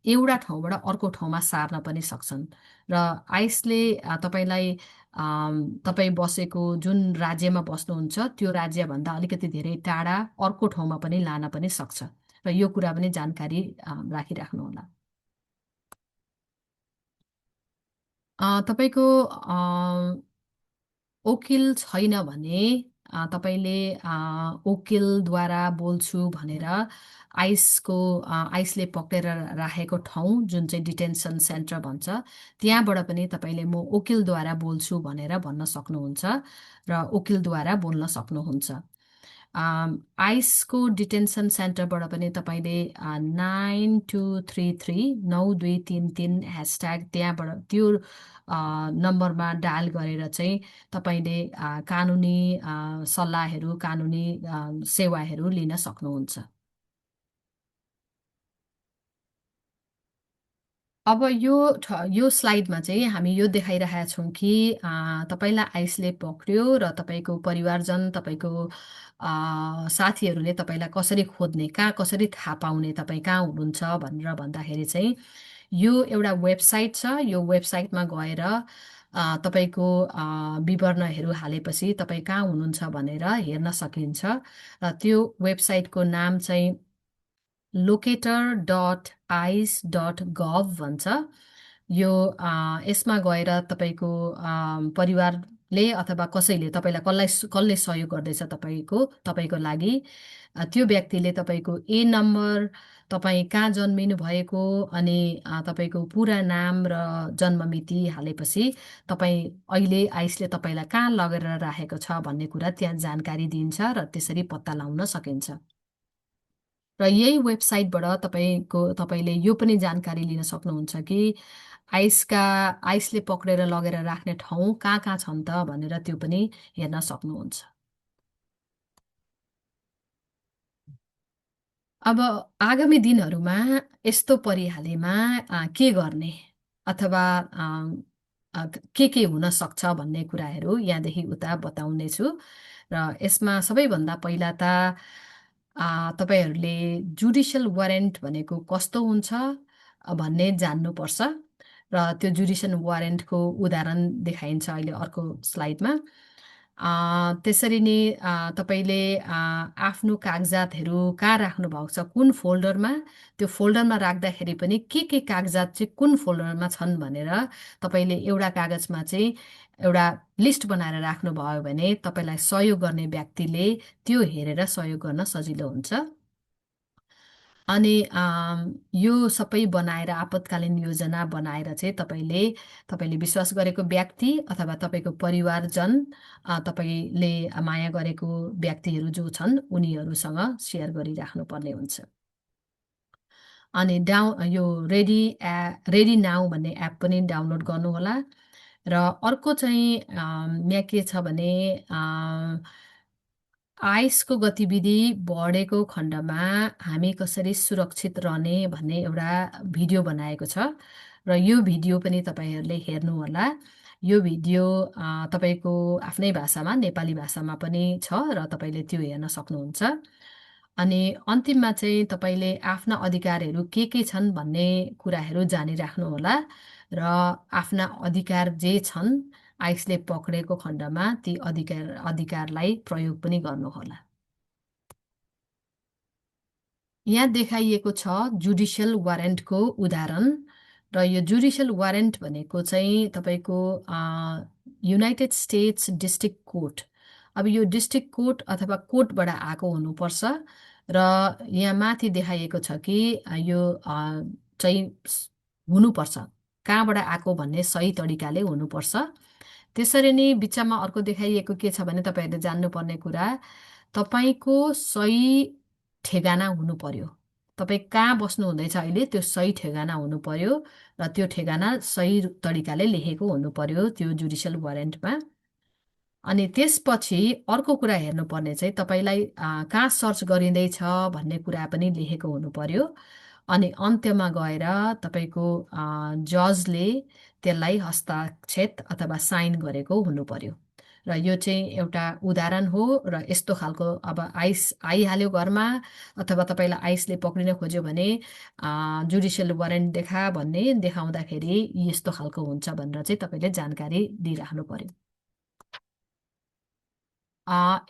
एउटा ठाउँबाट अर्को ठाउँमा सार्न पनि सक्छन्। र आइसले तपाईँलाई तपाईँ बसेको जुन राज्यमा बस्नुहुन्छ त्यो राज्यभन्दा अलिकति धेरै टाढा अर्को ठाउँमा पनि लान पनि सक्छ, र यो कुरा पनि जानकारी राखिराख्नुहोला। तपाईँको वकिल छैन भने तपाईँले वकिलद्वारा बोल्छु भनेर आइसले पक्रेर राखेको ठाउँ जुन चाहिँ डिटेन्सन सेन्टर भन्छ, त्यहाँबाट पनि तपाईँले म वकिलद्वारा बोल्छु भनेर भन्न सक्नुहुन्छ र वकिलद्वारा बोल्न सक्नुहुन्छ। आइसको डिटेन्सन सेन्टरबाट पनि तपाईँले 9233 ह्यासट्याग त्यहाँबाट त्यो नम्बरमा डायल गरेर चाहिँ तपाईँले कानुनी सल्लाहहरू, कानुनी सेवाहरू लिन सक्नुहुन्छ। अब यो स्लाइडमा चाहिँ हामी यो देखाइरहेका छौँ कि तपाईँलाई आइसले पक्रियो र तपाईँको परिवारजन, तपाईँको साथीहरूले तपाईँलाई कसरी खोज्ने, कहाँ कसरी थाहा पाउने तपाईँ कहाँ हुनुहुन्छ भनेर भन्दाखेरि चाहिँ यो एउटा वेबसाइट छ। यो वेबसाइटमा गएर तपाईँको विवरणहरू हालेपछि तपाईँ कहाँ हुनुहुन्छ भनेर हेर्न सकिन्छ। र त्यो वेबसाइटको नाम चाहिँ locator.ice.gov भन्छ। यो यसमा गएर तपाईँको परिवारले अथवा कसैले तपाईँलाई कसले सहयोग गर्दैछ तपाईँको लागि त्यो व्यक्तिले तपाईँको नम्बर, तपाईँ कहाँ जन्मिनु भएको अनि तपाईँको पुरा नाम र जन्ममिति हालेपछि तपाईँ अहिले आइसले तपाईँलाई कहाँ लगेर राखेको छ भन्ने कुरा त्यहाँ जानकारी दिन्छ र त्यसरी पत्ता लगाउन सकिन्छ। र यही वेबसाइटबाट तपाईँले यो पनि जानकारी लिन सक्नुहुन्छ कि आइसले पक्रेर लगेर राख्ने ठाउँ कहाँ कहाँ छन् त भनेर त्यो पनि हेर्न सक्नुहुन्छ। अब आगामी दिनहरूमा यस्तो परिहालेमा के गर्ने अथवा के हुन सक्छ भन्ने कुराहरू यहाँदेखि उता बताउनेछु। र यसमा सबैभन्दा पहिला त तपाईँहरूले जुडिसियल वारेन्ट भनेको कस्तो हुन्छ भन्ने जान्नुपर्छ। र त्यो जुडिसियल वारेन्टको उदाहरण देखाइन्छ अहिले अर्को स्लाइडमा। त्यसरी नै तपाईँले आफ्नो कागजातहरू कहाँ राख्नु भएको छ, कुन फोल्डरमा, त्यो फोल्डरमा राख्दाखेरि पनि के कागजात चाहिँ कुन फोल्डरमा छन् भनेर तपाईँले एउटा कागजमा चाहिँ एउटा लिस्ट बनाएर राख्नुभयो भने तपाईँलाई सहयोग गर्ने व्यक्तिले त्यो हेरेर सहयोग गर्न सजिलो हुन्छ। अनि यो सबै बनाएर आपतकालीन योजना बनाएर चाहिँ तपाईँले विश्वास गरेको व्यक्ति अथवा तपाईँको परिवारजन, तपाईँले माया गरेको व्यक्तिहरू जो छन् उनीहरूसँग सेयर गरिराख्नुपर्ने हुन्छ। अनि यो रेडी नाउ भन्ने एप पनि डाउनलोड गर्नुहोला। र अर्को चाहिँ यहाँ के छ भने आइसको गतिविधि बढेको खण्डमा हामी कसरी सुरक्षित रहने भन्ने एउटा भिडियो बनाएको छ र यो भिडियो पनि तपाईँहरूले हेर्नुहोला। यो भिडियो तपाईँको आफ्नै भाषामा, नेपाली भाषामा पनि छ र तपाईँले त्यो हेर्न सक्नुहुन्छ। अनि अन्तिममा चाहिँ तपाईँले आफ्ना अधिकारहरू के छन् भन्ने कुराहरू जानिराख्नुहोला र आफ्ना अधिकार जे छन् आइसले पक्रेको खण्डमा ती अधिकारलाई प्रयोग पनि गर्नुहोला। यहाँ देखाइएको छ जुडिसियल वारेन्टको उदाहरण। र यो जुडिसियल वारेन्ट भनेको चाहिँ तपाईँको युनाइटेड स्टेट्स डिस्ट्रिक्ट कोर्ट, अब यो डिस्ट्रिक्ट कोर्ट अथवा कोर्टबाट आएको हुनुपर्छ। र यहाँ माथि देखाइएको छ कि यो चाहिँ हुनुपर्छ, कहाँबाट आएको भन्ने सही तरिकाले हुनुपर्छ। त्यसरी नै बिचमा अर्को देखाइएको के छ भने तपाईँहरूले जान्नुपर्ने कुरा, तपाईँको सही ठेगाना हुनु पर्यो। तपाईँ कहाँ बस्नु हुँदैछ अहिले त्यो सही ठेगाना हुनु पर्यो र त्यो ठेगाना सही तरिकाले लेखेको हुनु पर्यो त्यो जुडिसियल वारेन्टमा। अनि त्यसपछि अर्को कुरा हेर्नुपर्ने चाहिँ तपाईँलाई कहाँ सर्च गरिँदैछ भन्ने कुरा पनि लेखेको हुनु पर्यो। अनि अन्त्यमा गएर तपाईँको जजले त्यसलाई हस्ताक्षेप अथवा साइन गरेको हुनु पर्यो। र यो चाहिँ एउटा उदाहरण हो। र यस्तो खालको अब आइस आइहाल्यो घरमा अथवा तपाईँलाई आइसले पक्रिन खोज्यो भने जुडिसियल वारेन्ट भन्ने देखाउँदाखेरि यस्तो खालको हुन्छ भनेर चाहिँ तपाईँले जानकारी दिइराख्नु पर्यो।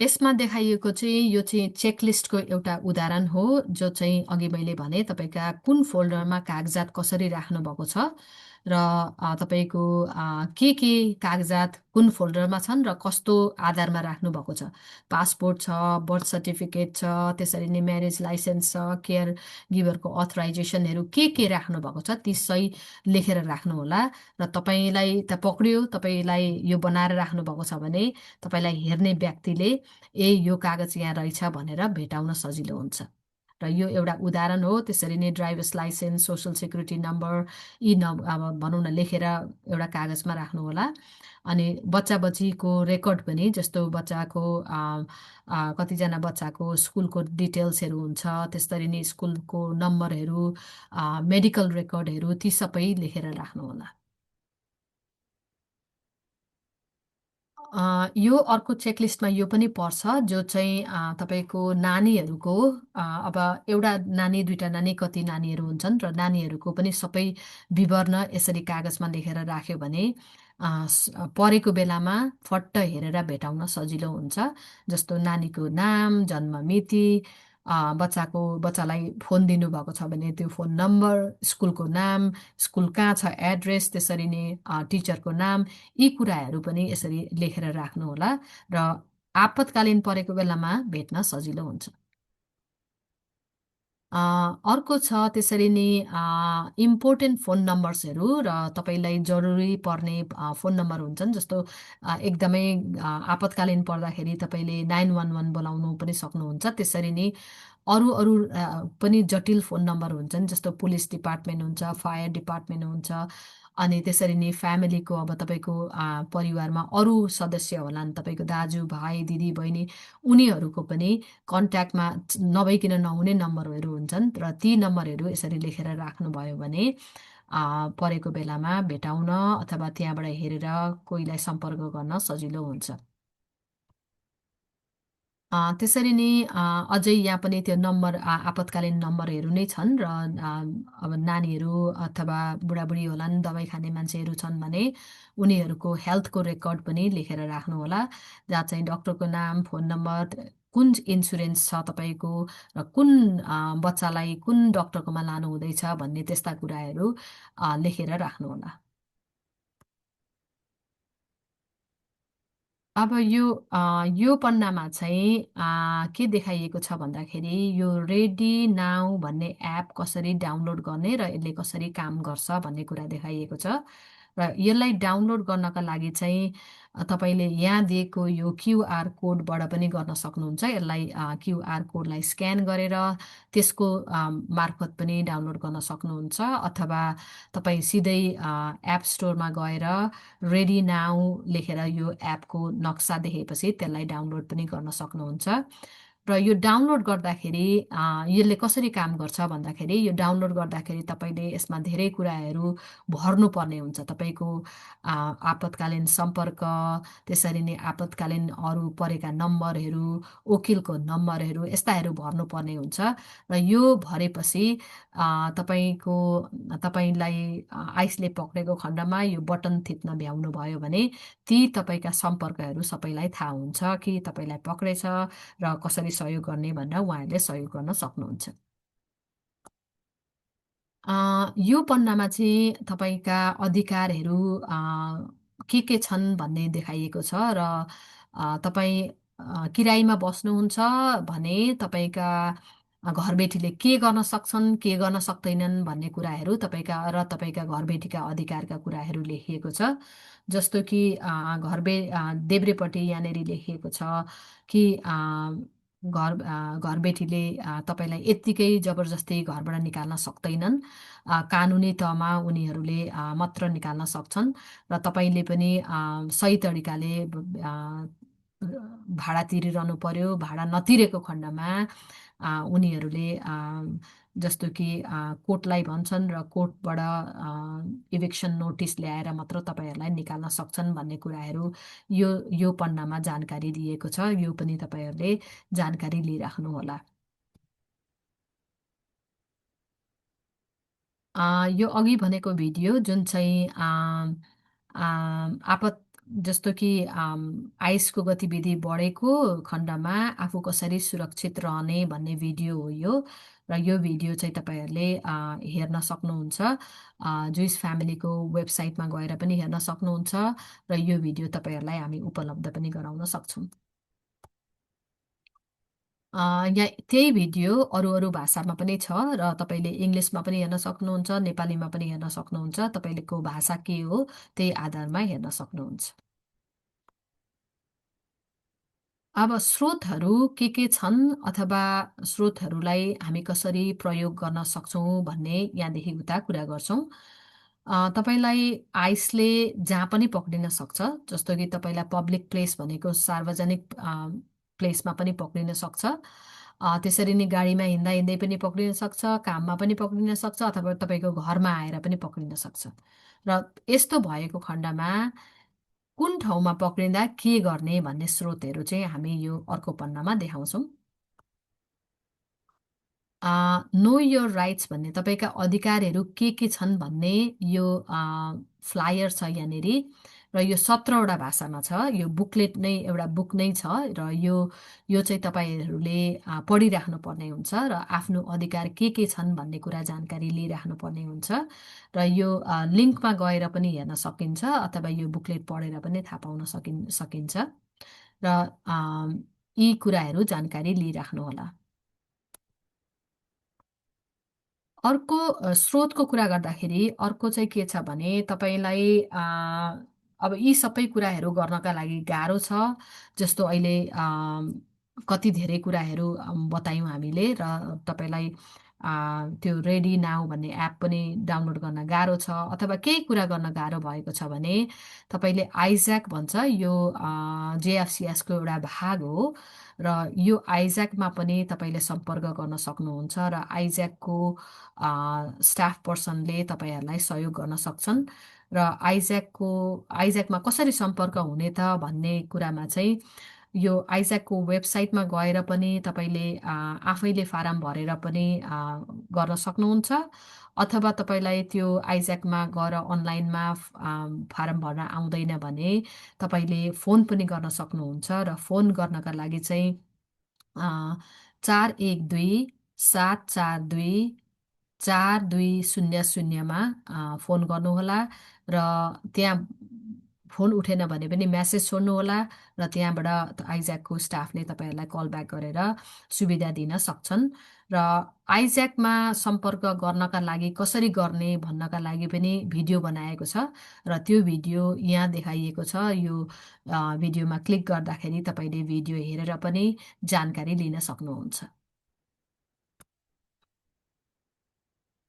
यसमा देखाइएको चाहिँ यो चाहिँ चेकलिस्टको एउटा उदाहरण हो, जो चाहिँ अघि मैले भने तपाईँका कुन फोल्डरमा कागजात कसरी राख्नु भएको छ र तपाईँको के कागजात कुन फोल्डरमा छन् र कस्तो आधारमा राख्नु भएको छ। पासपोर्ट छ, बर्थ सर्टिफिकेट छ, त्यसरी नै म्यारेज लाइसेन्स छ, केयर गिभरको अथराइजेसनहरू के राख्नु भएको छ ती सही लेखेर राख्नुहोला। र तपाईँलाई त पक्रियो, तपाईँलाई यो बनाएर राख्नु भएको छ भने तपाईँलाई हेर्ने व्यक्तिले यो कागज यहाँ रहेछ भनेर भेटाउन सजिलो हुन्छ। र यो एउटा उदाहरण हो। त्यसरी नै driver's licence, social security number, अब भनौँ न लेखेर एउटा कागजमा राख्नुहोला। अनि बच्चाको रेकर्ड पनि, जस्तो बच्चाको कतिजना बच्चाको स्कुलको डिटेल्सहरू हुन्छ, त्यसरी नै स्कुलको नम्बरहरू, मेडिकल रेकर्डहरू, ती सबै लेखेर राख्नुहोला। यो अर्को चेकलिस्टमा यो पनि पर्छ, जो चाहिँ तपाईँको नानीहरूको, अब एउटा नानी, दुईवटा नानी, कति नानीहरू हुन्छन् र नानीहरूको पनि सबै विवरण यसरी कागजमा लेखेर राख्यो भने परेको बेलामा फट्ट हेरेर भेटाउन सजिलो हुन्छ। जस्तो नानीको नाम, जन्म मिति, बच्चालाई फोन दिनुभएको छ भने त्यो फोन नम्बर, स्कुलको नाम, स्कुल कहाँ छ एड्रेस, त्यसरी नै टिचरको नाम, यी कुराहरू पनि यसरी लेखेर राख्नुहोला र आपतकालीन परेको बेलामा भेट्न सजिलो हुन्छ। अर्को छ त्यसरी नै इम्पोर्टेन्ट फोन नम्बर्सहरू र तपाईँलाई जरुरी पर्ने फोन नम्बर हुन्छन्, जस्तो एकदमै आपतकालीन पर्दाखेरि तपाईँले 911 बोलाउनु पनि सक्नुहुन्छ। त्यसरी नै अरू अरू पनि जटिल फोन नम्बर हुन्छन्, जस्तो पुलिस डिपार्टमेन्ट हुन्छ, फायर डिपार्टमेन्ट हुन्छ, अनि त्यसरी नै फ्यामिलीको अब तपाईँको परिवारमा अरू सदस्य होलान्, तपाईँको दाजु भाइ दिदी बहिनी, उनीहरूको पनि कन्ट्याक्टमा नभइकन नहुने नम्बरहरू हुन्छन् र ती नम्बरहरू यसरी लेखेर राख्नुभयो भने परेको बेलामा भेटाउन अथवा त्यहाँबाट हेरेर कोहीलाई सम्पर्क गर्न सजिलो हुन्छ। त्यसरी नै अझै यहाँ पनि त्यो नम्बर आपतकालीन नम्बरहरू नै छन् र अब नानीहरू अथवा बुढाबुढी होलान्, दबाई खाने मान्छेहरू छन् भने उनीहरूको हेल्थको रेकर्ड पनि लेखेर राख्नुहोला, जहाँ चाहिँ डक्टरको नाम, फोन नम्बर, कुन इन्सुरेन्स छ तपाईँको र कुन बच्चालाई कुन डक्टरकोमा लानु हुँदैछ भन्ने त्यस्ता कुराहरू लेखेर राख्नुहोला। अब यो पन्नामा चाहिँ के देखाइएको छ भन्दाखेरि यो रेडी नाउ भन्ने एप कसरी डाउनलोड गर्ने र यसले कसरी काम गर्छ भन्ने कुरा देखाइएको छ। र यसलाई डाउनलोड गर्नका लागि चाहिँ तपाईँले यहाँ दिएको यो क्युआर कोडबाट पनि गर्न सक्नुहुन्छ। यसलाई क्युआर कोडलाई स्क्यान गरेर त्यसको मार्फत पनि डाउनलोड गर्न सक्नुहुन्छ, अथवा तपाईँ सिधै एप स्टोरमा गएर रेडी नाउ लेखेर यो एपको नक्सा देखेपछि त्यसलाई डाउनलोड पनि गर्न सक्नुहुन्छ। र यो डाउनलोड गर्दाखेरि यसले कसरी काम गर्छ भन्दाखेरि यो डाउनलोड गर्दाखेरि तपाईँले यसमा धेरै कुराहरू भर्नुपर्ने हुन्छ। तपाईँको आपतकालीन सम्पर्क, त्यसरी नै आपतकालीन अरू परेका नम्बरहरू, वकिलको नम्बरहरू, यस्ताहरू भर्नुपर्ने हुन्छ। र यो भरेपछि तपाईँलाई आइसले पक्रेको खण्डमा यो बटन थिच्न भ्याउनु भयो भने ती तपाईँका सम्पर्कहरू सबैलाई थाहा हुन्छ कि तपाईँलाई पक्रेछ र कसरी सहयोग गर्ने भनेर उहाँहरूले सहयोग गर्न सक्नुहुन्छ। यो पन्नामा चाहिँ तपाईँका अधिकारहरू के छन् भन्ने देखाइएको छ र तपाईँ किरायमा बस्नुहुन्छ भने तपाईँका घरबेटीले के गर्न सक्छन्, के गर्न सक्दैनन् भन्ने कुराहरू तपाईँका घरबेटीका अधिकारका कुराहरू लेखिएको छ। जस्तो कि देब्रेपट्टि यहाँनिर लेखिएको छ कि घरबेटीले तपाईँलाई यत्तिकै जबरजस्ती घरबाट निकाल्न सक्दैनन्। कानुनी तहमा उनीहरूले मात्र निकाल्न सक्छन् र तपाईँले पनि सही तरिकाले भाडा तिरिरहनु पर्यो। भाडा नतिरेको खण्डमा उनीहरूले जस्तो कि कोर्टलाई भन्छन् र कोर्टबाट इभिक्सन नोटिस ल्याएर मात्र तपाईँहरूलाई निकाल्न सक्छन् भन्ने कुराहरू यो पन्नामा जानकारी दिएको छ। यो पनि तपाईँहरूले जानकारी लिइराख्नुहोला। यो अघि भनेको भिडियो जुन चाहिँ आपत जस्तो कि आइसको गतिविधि बढेको खण्डमा आफू कसरी सुरक्षित रहने भन्ने भिडियो हो यो। र यो भिडियो चाहिँ तपाईँहरूले हेर्न सक्नुहुन्छ। जुइस फ्यामिलीको वेबसाइटमा गएर पनि हेर्न सक्नुहुन्छ र यो भिडियो तपाईँहरूलाई हामी उपलब्ध पनि गराउन सक्छौँ। यहाँ त्यही भिडियो अरू अरू भाषामा पनि छ र तपाईँले इङ्ग्लिसमा पनि हेर्न सक्नुहुन्छ, नेपालीमा पनि हेर्न सक्नुहुन्छ। तपाईँको भाषा के हो त्यही आधारमा हेर्न सक्नुहुन्छ। अब स्रोतहरू के छन् अथवा स्रोतहरूलाई हामी कसरी प्रयोग गर्न सक्छौँ भन्ने यहाँदेखि उता कुरा गर्छौँ। तपाईँलाई आइसले जहाँ पनि पक्रिन सक्छ, जस्तो कि तपाईँलाई पब्लिक प्लेस भनेको सार्वजनिक प्लेसमा पनि पक्रिन सक्छ। त्यसरी नै गाडीमा हिँड्दा हिँड्दै पनि पक्रिन सक्छ, काममा पनि पक्रिन सक्छ, अथवा तपाईँको घरमा आएर पनि पक्रिन सक्छ। र यस्तो भएको खण्डमा कुन ठाउँमा पक्रिँदा के गर्ने भन्ने स्रोतहरू चाहिँ हामी यो अर्को पन्नामा देखाउँछौँ। नो योर राइट्स भन्ने तपाईँका अधिकारहरू के छन् भन्ने यो फ्लायर छ यहाँनिर। र यो 17वटा भाषामा छ। यो बुकलेट नै एउटा बुक नै छ र यो चाहिँ तपाईँहरूले पढिराख्नु पर्ने हुन्छ र आफ्नो अधिकार के छन् भन्ने कुरा जानकारी लिइराख्नु पर्ने हुन्छ र यो लिङ्कमा गएर पनि हेर्न सकिन्छ अथवा यो बुकलेट पढेर पनि थाहा पाउन सकिन्छ र यी कुराहरू जानकारी लिइराख्नुहोला। अर्को स्रोतको कुरा गर्दाखेरि अर्को चाहिँ के छ भने तपाईँलाई अब यी सबै कुराहरू गर्नका लागि गाह्रो छ। जस्तो अहिले कति धेरै कुराहरू बतायौँ हामीले र तपाईँलाई त्यो रेडी नाउ भन्ने एप पनि डाउनलोड गर्न गाह्रो छ अथवा केही कुरा गर्न गाह्रो भएको छ भने तपाईँले आइज्याक भन्छ, यो जेएफसिएसको एउटा भाग हो र यो आइज्याकमा पनि तपाईँले सम्पर्क गर्न सक्नुहुन्छ र आइज्याकको स्टाफ पर्सनले तपाईँहरूलाई सहयोग गर्न सक्छन् र आइज्याकमा कसरी सम्पर्क हुने त भन्ने कुरामा चाहिँ यो आइज्याकको वेबसाइटमा गएर पनि तपाईँले आफैले फारम भरेर पनि गर्न सक्नुहुन्छ अथवा तपाईँलाई त्यो आइज्याकमा गएर अनलाइनमा फारम भर्न आउँदैन भने तपाईँले फोन पनि गर्न सक्नुहुन्छ र फोन गर्नका लागि चाहिँ 412-742-4200मा फोन गर्नुहोला र त्यहाँ फोन उठेन भने पनि मेसेज छोड्नुहोला र त्यहाँबाट आइज्याकको स्टाफले तपाईँहरूलाई कल ब्याक गरेर सुविधा दिन सक्छन्। र आइज्याकमा सम्पर्क गर्नका लागि कसरी गर्ने भन्नका लागि पनि भिडियो बनाएको छ र त्यो भिडियो यहाँ देखाइएको छ। यो भिडियोमा क्लिक गर्दाखेरि तपाईँले भिडियो हेरेर पनि जानकारी लिन सक्नुहुन्छ।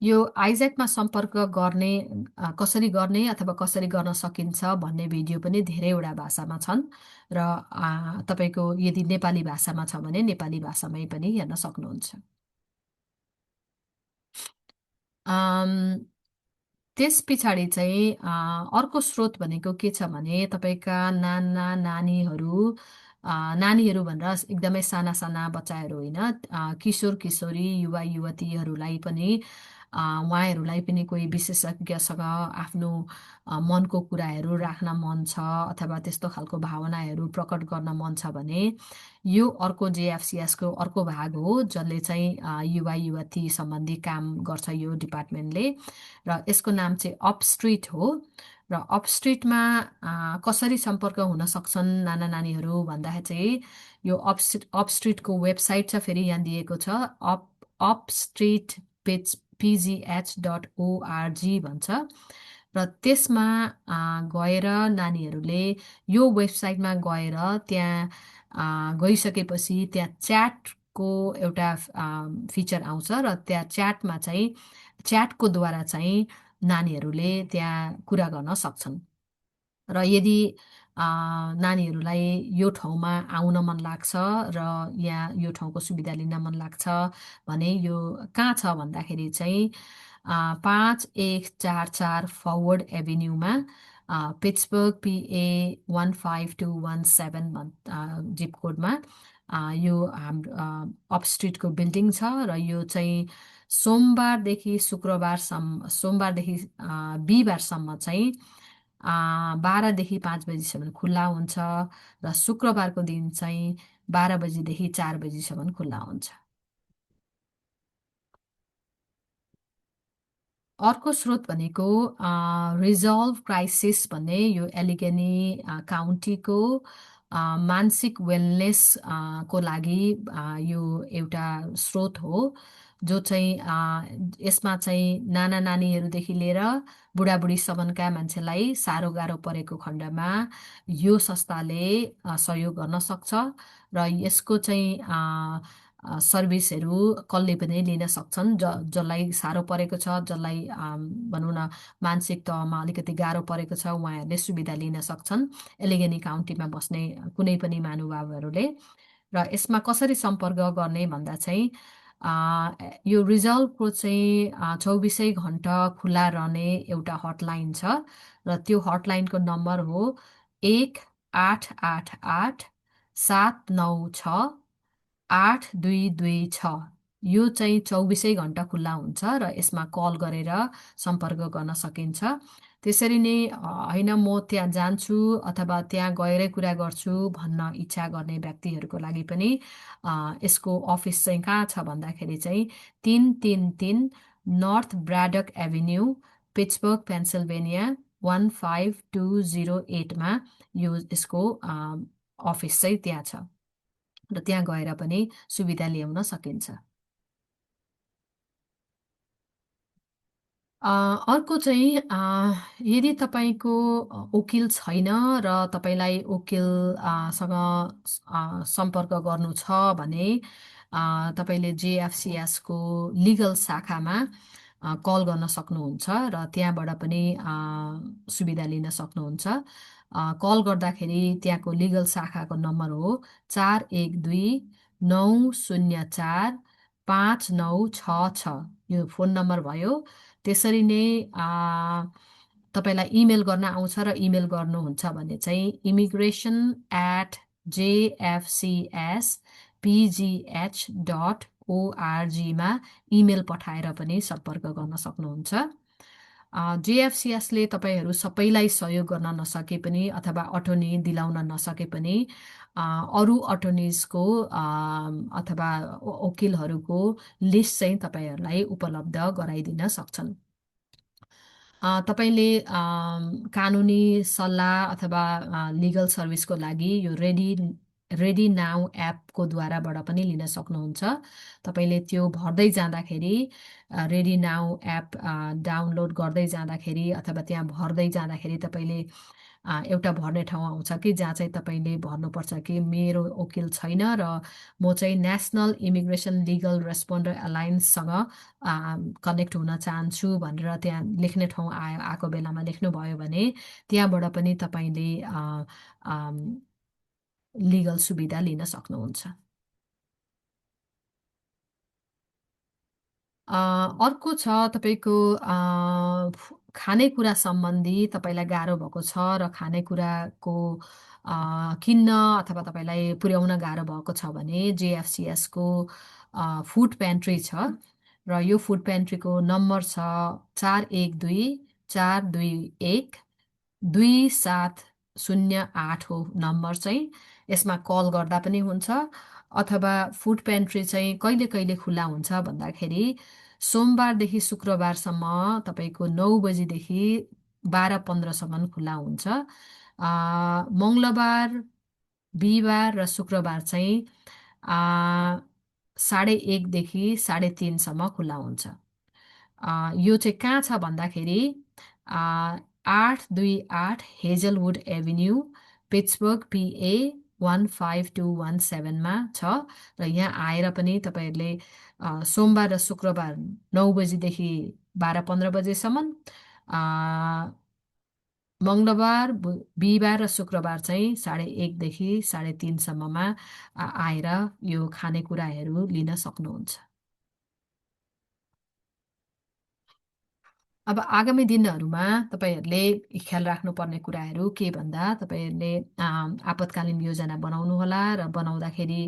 यो आइज्याकमा सम्पर्क गर्ने कसरी गर्ने अथवा कसरी गर्न सकिन्छ भन्ने भिडियो पनि धेरैवटा भाषामा छन् र तपाईँको यदि नेपाली भाषामा छ भने नेपाली भाषामै पनि हेर्न सक्नुहुन्छ। त्यस पछाडि चाहिँ अर्को स्रोत भनेको के छ भने तपाईँका नानीहरू भनेर एकदमै साना साना बच्चाहरू होइन, किशोर किशोरी युवा युवतीहरूलाई पनि उहाँहरूलाई पनि कोही विशेषज्ञसँग आफ्नो मनको कुराहरू राख्न मन छ अथवा त्यस्तो खालको भावनाहरू प्रकट गर्न मन छ भने यो अर्को जेएफसिएसको अर्को भाग हो जसले चाहिँ युवा युवती सम्बन्धी काम गर्छ यो डिपार्टमेन्टले र यसको नाम चाहिँ अपस्ट्रिट हो। र अपस्ट्रिटमा कसरी सम्पर्क हुन सक्छन् नाना नानीहरू भन्दाखेरि चाहिँ यो अपस्ट्रिटको वेबसाइट छ, फेरि यहाँ दिएको छ अपस्ट्रिट pgh.org भन्छ र त्यसमा गएर नानीहरूले यो वेबसाइटमा गएर त्यहाँ गइसकेपछि त्यहाँ च्याटको एउटा फिचर आउँछ र त्यहाँ च्याटमा चाहिँ च्याटको द्वारा चाहिँ नानीहरूले त्यहाँ कुरा गर्न सक्छन् र यदि नानीहरूलाई यो ठाउँमा आउन मन लाग्छ र यहाँ यो ठाउँको सुविधा लिन मन लाग्छ भने यो कहाँ छ भन्दाखेरि चाहिँ 5144 फरवर्ड एभिन्यूमा पिट्सबर्ग PA 15217 जिप कोडमा यो हाम्रो अपस्ट्रिटको बिल्डिङ छ र यो चाहिँ सोमबारदेखि बिहिबारसम्म चाहिँ 12देखि 5 बजीसम्म खुल्ला हुन्छ र शुक्रबारको दिन चाहिँ 12 बजीदेखि 4 बजीसम्म खुल्ला हुन्छ। अर्को स्रोत भनेको रिजल्भ क्राइसिस भन्ने यो एलिगेनी काउन्टीको मानसिक वेलनेस को लागि यो एउटा स्रोत हो जो चाहिँ यसमा चाहिँ नाना नानीहरूदेखि लिएर बुढाबुढीसम्मका मान्छेलाई साह्रो गाह्रो परेको खण्डमा यो संस्थाले सहयोग गर्न सक्छ र यसको चाहिँ सर्भिसहरू कसले पनि लिन सक्छन्। जसलाई साह्रो परेको छ, जसलाई भनौँ न मानसिक तहमा अलिकति गाह्रो परेको छ, उहाँहरूले सुविधा लिन सक्छन् एलिगेनी काउन्टीमा बस्ने कुनै पनि महानुभावहरूले। र यसमा कसरी सम्पर्क गर्ने भन्दा चाहिँ यो रिजल्भको चाहिँ 24 घन्टा खुल्ला रहने एउटा हटलाइन छ र त्यो हटलाइनको नम्बर हो 1888-796-8226। यो चाहिँ 24 घन्टा खुल्ला हुन्छ र यसमा कल गरेर सम्पर्क गर्न सकिन्छ त्यसरी नै होइन म त्यहाँ जान्छु अथवा त्यहाँ गएरै कुरा गर्छु भन्न इच्छा गर्ने व्यक्तिहरूको लागि पनि यसको अफिस चाहिँ कहाँ छ भन्दाखेरि चाहिँ 333 नर्थ ब्राडक एभिन्यू, पिट्सबर्ग, पेन्सिल्भेनिया 15208 मा यसको अफिस चाहिँ त्यहाँ छ र त्यहाँ गएर पनि सुविधा ल्याउन सकिन्छ। अर्को चाहिँ यदि तपाईँको वकिल छैन र तपाईँलाई वकिल सँग सम्पर्क गर्नु छ भने तपाईँले जेएफसिएसको लिगल शाखामा कल गर्न सक्नुहुन्छ र त्यहाँबाट पनि सुविधा लिन सक्नुहुन्छ। कल गर्दाखेरि त्यहाँको लिगल शाखाको नम्बर हो 412-904-5966। यो फोन नम्बर भयो। त्यसरी नै तपाईँलाई इमेल गर्न आउँछ र इमेल गर्नुहुन्छ भने चाहिँ immigration@jfcspgh.org मा इमेल पठाएर पनि सम्पर्क गर्न सक्नुहुन्छ। जेएफसिएसले तपाईँहरू सबैलाई सहयोग गर्न नसके पनि अथवा अटोर्नी दिलाउन नसके पनि अरू अटोर्निजको अथवा वकिलहरूको लिस्ट चाहिँ तपाईँहरूलाई उपलब्ध गराइदिन सक्छन्। तपाईँले कानुनी सल्लाह अथवा लिगल सर्भिसको लागि यो रेडी नाउ एपको द्वाराबाट पनि लिन सक्नुहुन्छ। तपाईँले त्यो भर्दै जाँदाखेरि रेडी नाउ एप डाउनलोड गर्दै जाँदाखेरि अथवा त्यहाँ भर्दै जाँदाखेरि तपाईँले एउटा भर्ने ठाउँ आउँछ कि जहाँ चाहिँ तपाईँले भर्नुपर्छ कि मेरो वकिल छैन र म चाहिँ नेसनल इमिग्रेसन लिगल रेस्पोन्डर एलायन्ससँग कनेक्ट हुन चाहन्छु भनेर त्यहाँ लेख्ने ठाउँ आएको बेलामा लेख्नुभयो भने त्यहाँबाट पनि तपाईँले लिगल सुविधा लिन सक्नुहुन्छ। अर्को छ तपाईँको खानेकुरा सम्बन्धी तपाईँलाई गाह्रो भएको छ र खानेकुराको किन्न अथवा तपाईँलाई पुर्याउन गाह्रो भएको छ भने जेएफसिएसको फुड पेन्ट्री छ र यो फुड पेन्ट्रीको नम्बर छ 412-421-2708 हो नम्बर चाहिँ। यसमा कल गर्दा पनि हुन्छ अथवा फुड पेन्ट्री चाहिँ कहिले कहिले खुल्ला हुन्छ भन्दाखेरि सोमबारदेखि शुक्रबारसम्म तपाईँको 9 बजीदेखि 12:15सम्म खुल्ला हुन्छ। मङ्गलबार, बिहिबार र शुक्रबार चाहिँ 1:30 देखि 3:30सम्म खुल्ला हुन्छ। यो चाहिँ कहाँ छ भन्दाखेरि 828 हेजलवुड एभिन्यू, पिट्सबर्ग, पिए 15217 मा छ र यहाँ आएर पनि तपाईँहरूले सोमबार र शुक्रबार 9 बजीदेखि 12:15 बजेसम्म, मङ्गलबार, बिहिबार र शुक्रबार चाहिँ 1:30 देखि 3:30सम्ममा आएर यो खानेकुराहरू लिन सक्नुहुन्छ। अब आगामी दिनहरूमा तपाईँहरूले ख्याल राख्नुपर्ने कुराहरू के भन्दा तपाईँहरूले आपतकालीन योजना बनाउनुहोला र बनाउँदाखेरि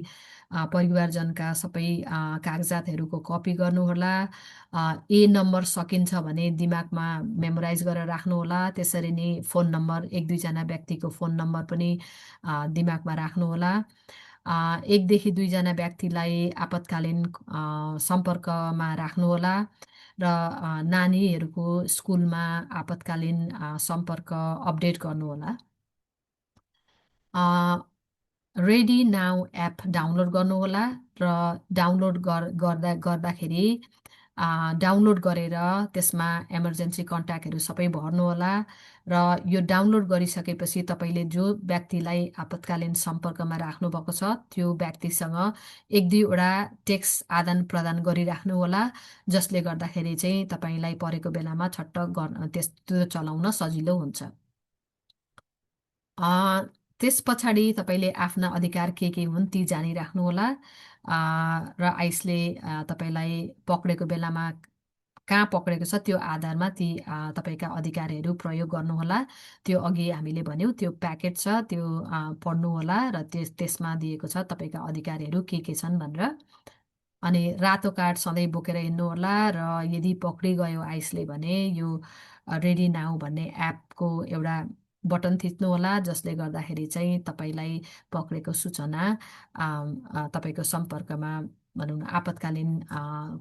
परिवारजनका सबै कागजातहरूको कपी गर्नुहोला। ए नम्बर सकिन्छ भने दिमागमा मेमोराइज गरेर राख्नुहोला। त्यसरी नै फोन नम्बर 1-2जना व्यक्तिको फोन नम्बर पनि दिमागमा राख्नुहोला। 1देखि 2जना व्यक्तिलाई आपतकालीन सम्पर्कमा राख्नुहोला र नानीहरूको स्कुलमा आपतकालीन सम्पर्क अपडेट गर्नुहोला। रेडी नाउ एप डाउनलोड गर्नुहोला र डाउनलोड गर्दाखेरि डाउनलोड गरेर त्यसमा इमर्जेन्सी कन्ट्याक्टहरू सबै भर्नुहोला र यो डाउनलोड गरिसकेपछि तपाईँले जो व्यक्तिलाई आपतकालीन सम्पर्कमा राख्नुभएको छ त्यो व्यक्तिसँग 1-2वटा टेक्स्ट आदान प्रदान गरिराख्नुहोला, जसले गर्दाखेरि चाहिँ तपाईँलाई परेको बेलामा छट्ट त्यो चलाउन सजिलो हुन्छ। त्यस पछाडि तपाईँले आफ्ना अधिकार के हुन् ती जानिराख्नुहोला र आइसले तपाईँलाई पक्रेको बेलामा कहाँ पक्रेको छ त्यो आधारमा ती तपाईँका अधिकारहरू प्रयोग गर्नुहोला। त्यो अघि हामीले भन्यौँ त्यो प्याकेट छ त्यो पढ्नुहोला र त्यसमा दिएको छ तपाईँका अधिकारहरू के छन् भनेर। अनि रातो कार्ड सधैँ बोकेर हिँड्नुहोला र यदि पक्रिगयो आइसले भने यो रेडी नाउ भन्ने एपको एउटा बटन थिच्नुहोला, जसले गर्दाखेरि चाहिँ तपाईँलाई पक्रेको सूचना तपाईँको सम्पर्कमा भनौँ न आपतकालीन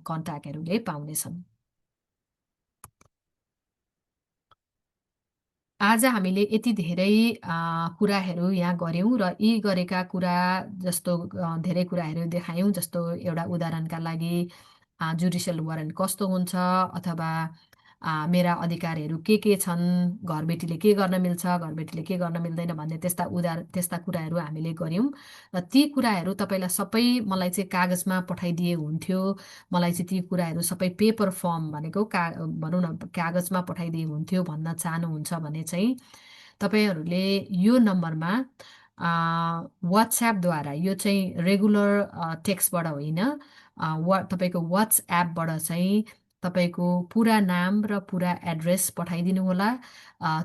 कन्ट्याक्टहरूले पाउनेछन्। आज हामीले यति धेरै कुराहरू यहाँ गऱ्यौँ र यी गरेका कुरा जस्तो धेरै कुराहरू देखायौँ। जस्तो एउटा उदाहरणका लागि जुडिसियल वारेन्ट कस्तो हुन्छ, अथवा मेरा अधिकारहरू के छन्, घरबेटीले के गर्न मिल्छ, घरबेटीले के गर्न मिल्दैन भन्ने त्यस्ता कुराहरू हामीले गऱ्यौँ। र ती कुराहरू तपाईँलाई सबै मलाई चाहिँ कागजमा पठाइदिए हुन्थ्यो। मलाई चाहिँ ती कुराहरू सबै पेपर फर्म भनेको भनौँ न कागजमा पठाइदिए हुन्थ्यो भन्न चाहनुहुन्छ भने चाहिँ तपाईँहरूले यो नम्बरमा वाट्सएपद्वारा, यो चाहिँ रेगुलर टेक्स्टबाट होइन, तपाईँको वाट्सएपबाट चाहिँ तपाईँको पुरा नाम र पुरा एड्रेस पठाइदिनु होला।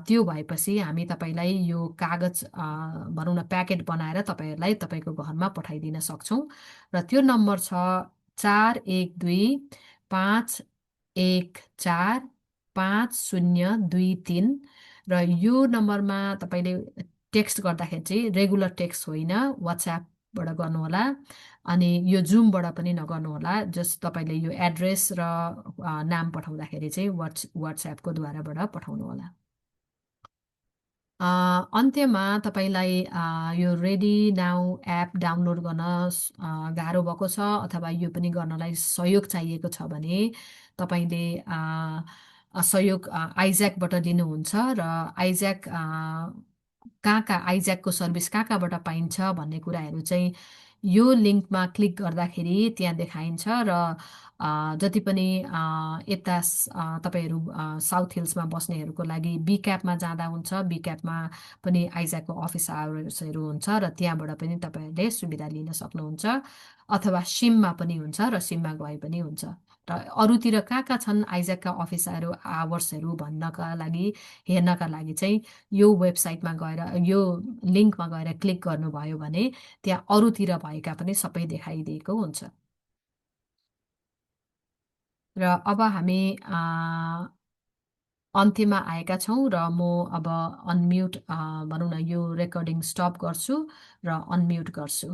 त्यो भएपछि हामी तपाईँलाई यो कागज भनौँ न प्याकेट बनाएर तपाईँहरूलाई तपाईँको घरमा पठाइदिन सक्छौँ। र त्यो नम्बर छ 4125145023। र यो नम्बरमा तपाईँले टेक्स्ट गर्दाखेरि चाहिँ रेगुलर टेक्स्ट होइन, वाट्सएपबाट गर्नुहोला। अनि यो जुमबाट पनि नगर्नुहोला। जस्ट तपाईँले यो एड्रेस र नाम पठाउँदाखेरि चाहिँ वाट्सएपको द्वाराबाट पठाउनुहोला। अन्त्यमा तपाईँलाई यो रेडी नाउ एप डाउनलोड गर्न गाह्रो भएको छ, अथवा यो पनि गर्नलाई सहयोग चाहिएको छ भने तपाईँले सहयोग आइज्याकबाट लिनुहुन्छ। र आइज्याक आइज्याकको सर्भिस कहाँबाट पाइन्छ भन्ने कुराहरू चाहिँ यो लिङ्कमा क्लिक गर्दाखेरि त्यहाँ देखाइन्छ। र जति पनि यता तपाईँहरू साउथ हिल्समा बस्नेहरूको लागि बिक्यापमा जाँदा हुन्छ, बिक्यापमा पनि आइज्याकको अफिस आवर्सहरू हुन्छ, र त्यहाँबाट पनि तपाईँहरूले सुविधा लिन सक्नुहुन्छ। अथवा सिममा पनि हुन्छ, र सिममा गए पनि हुन्छ। र अरूतिर कहाँ छन् आइज्याकका अफिसहरू आवर्सहरू भन्नका लागि, हेर्नका लागि चाहिँ यो वेबसाइटमा गएर, यो लिङ्कमा गएर क्लिक गर्नुभयो भने त्यहाँ अरूतिर भएका पनि सबै देखाइदिएको हुन्छ। र अब हामी अन्त्यमा आएका छौँ, र म अब अनम्युट भनौँ न यो रेकर्डिङ स्टप गर्छु र अनम्युट गर्छु।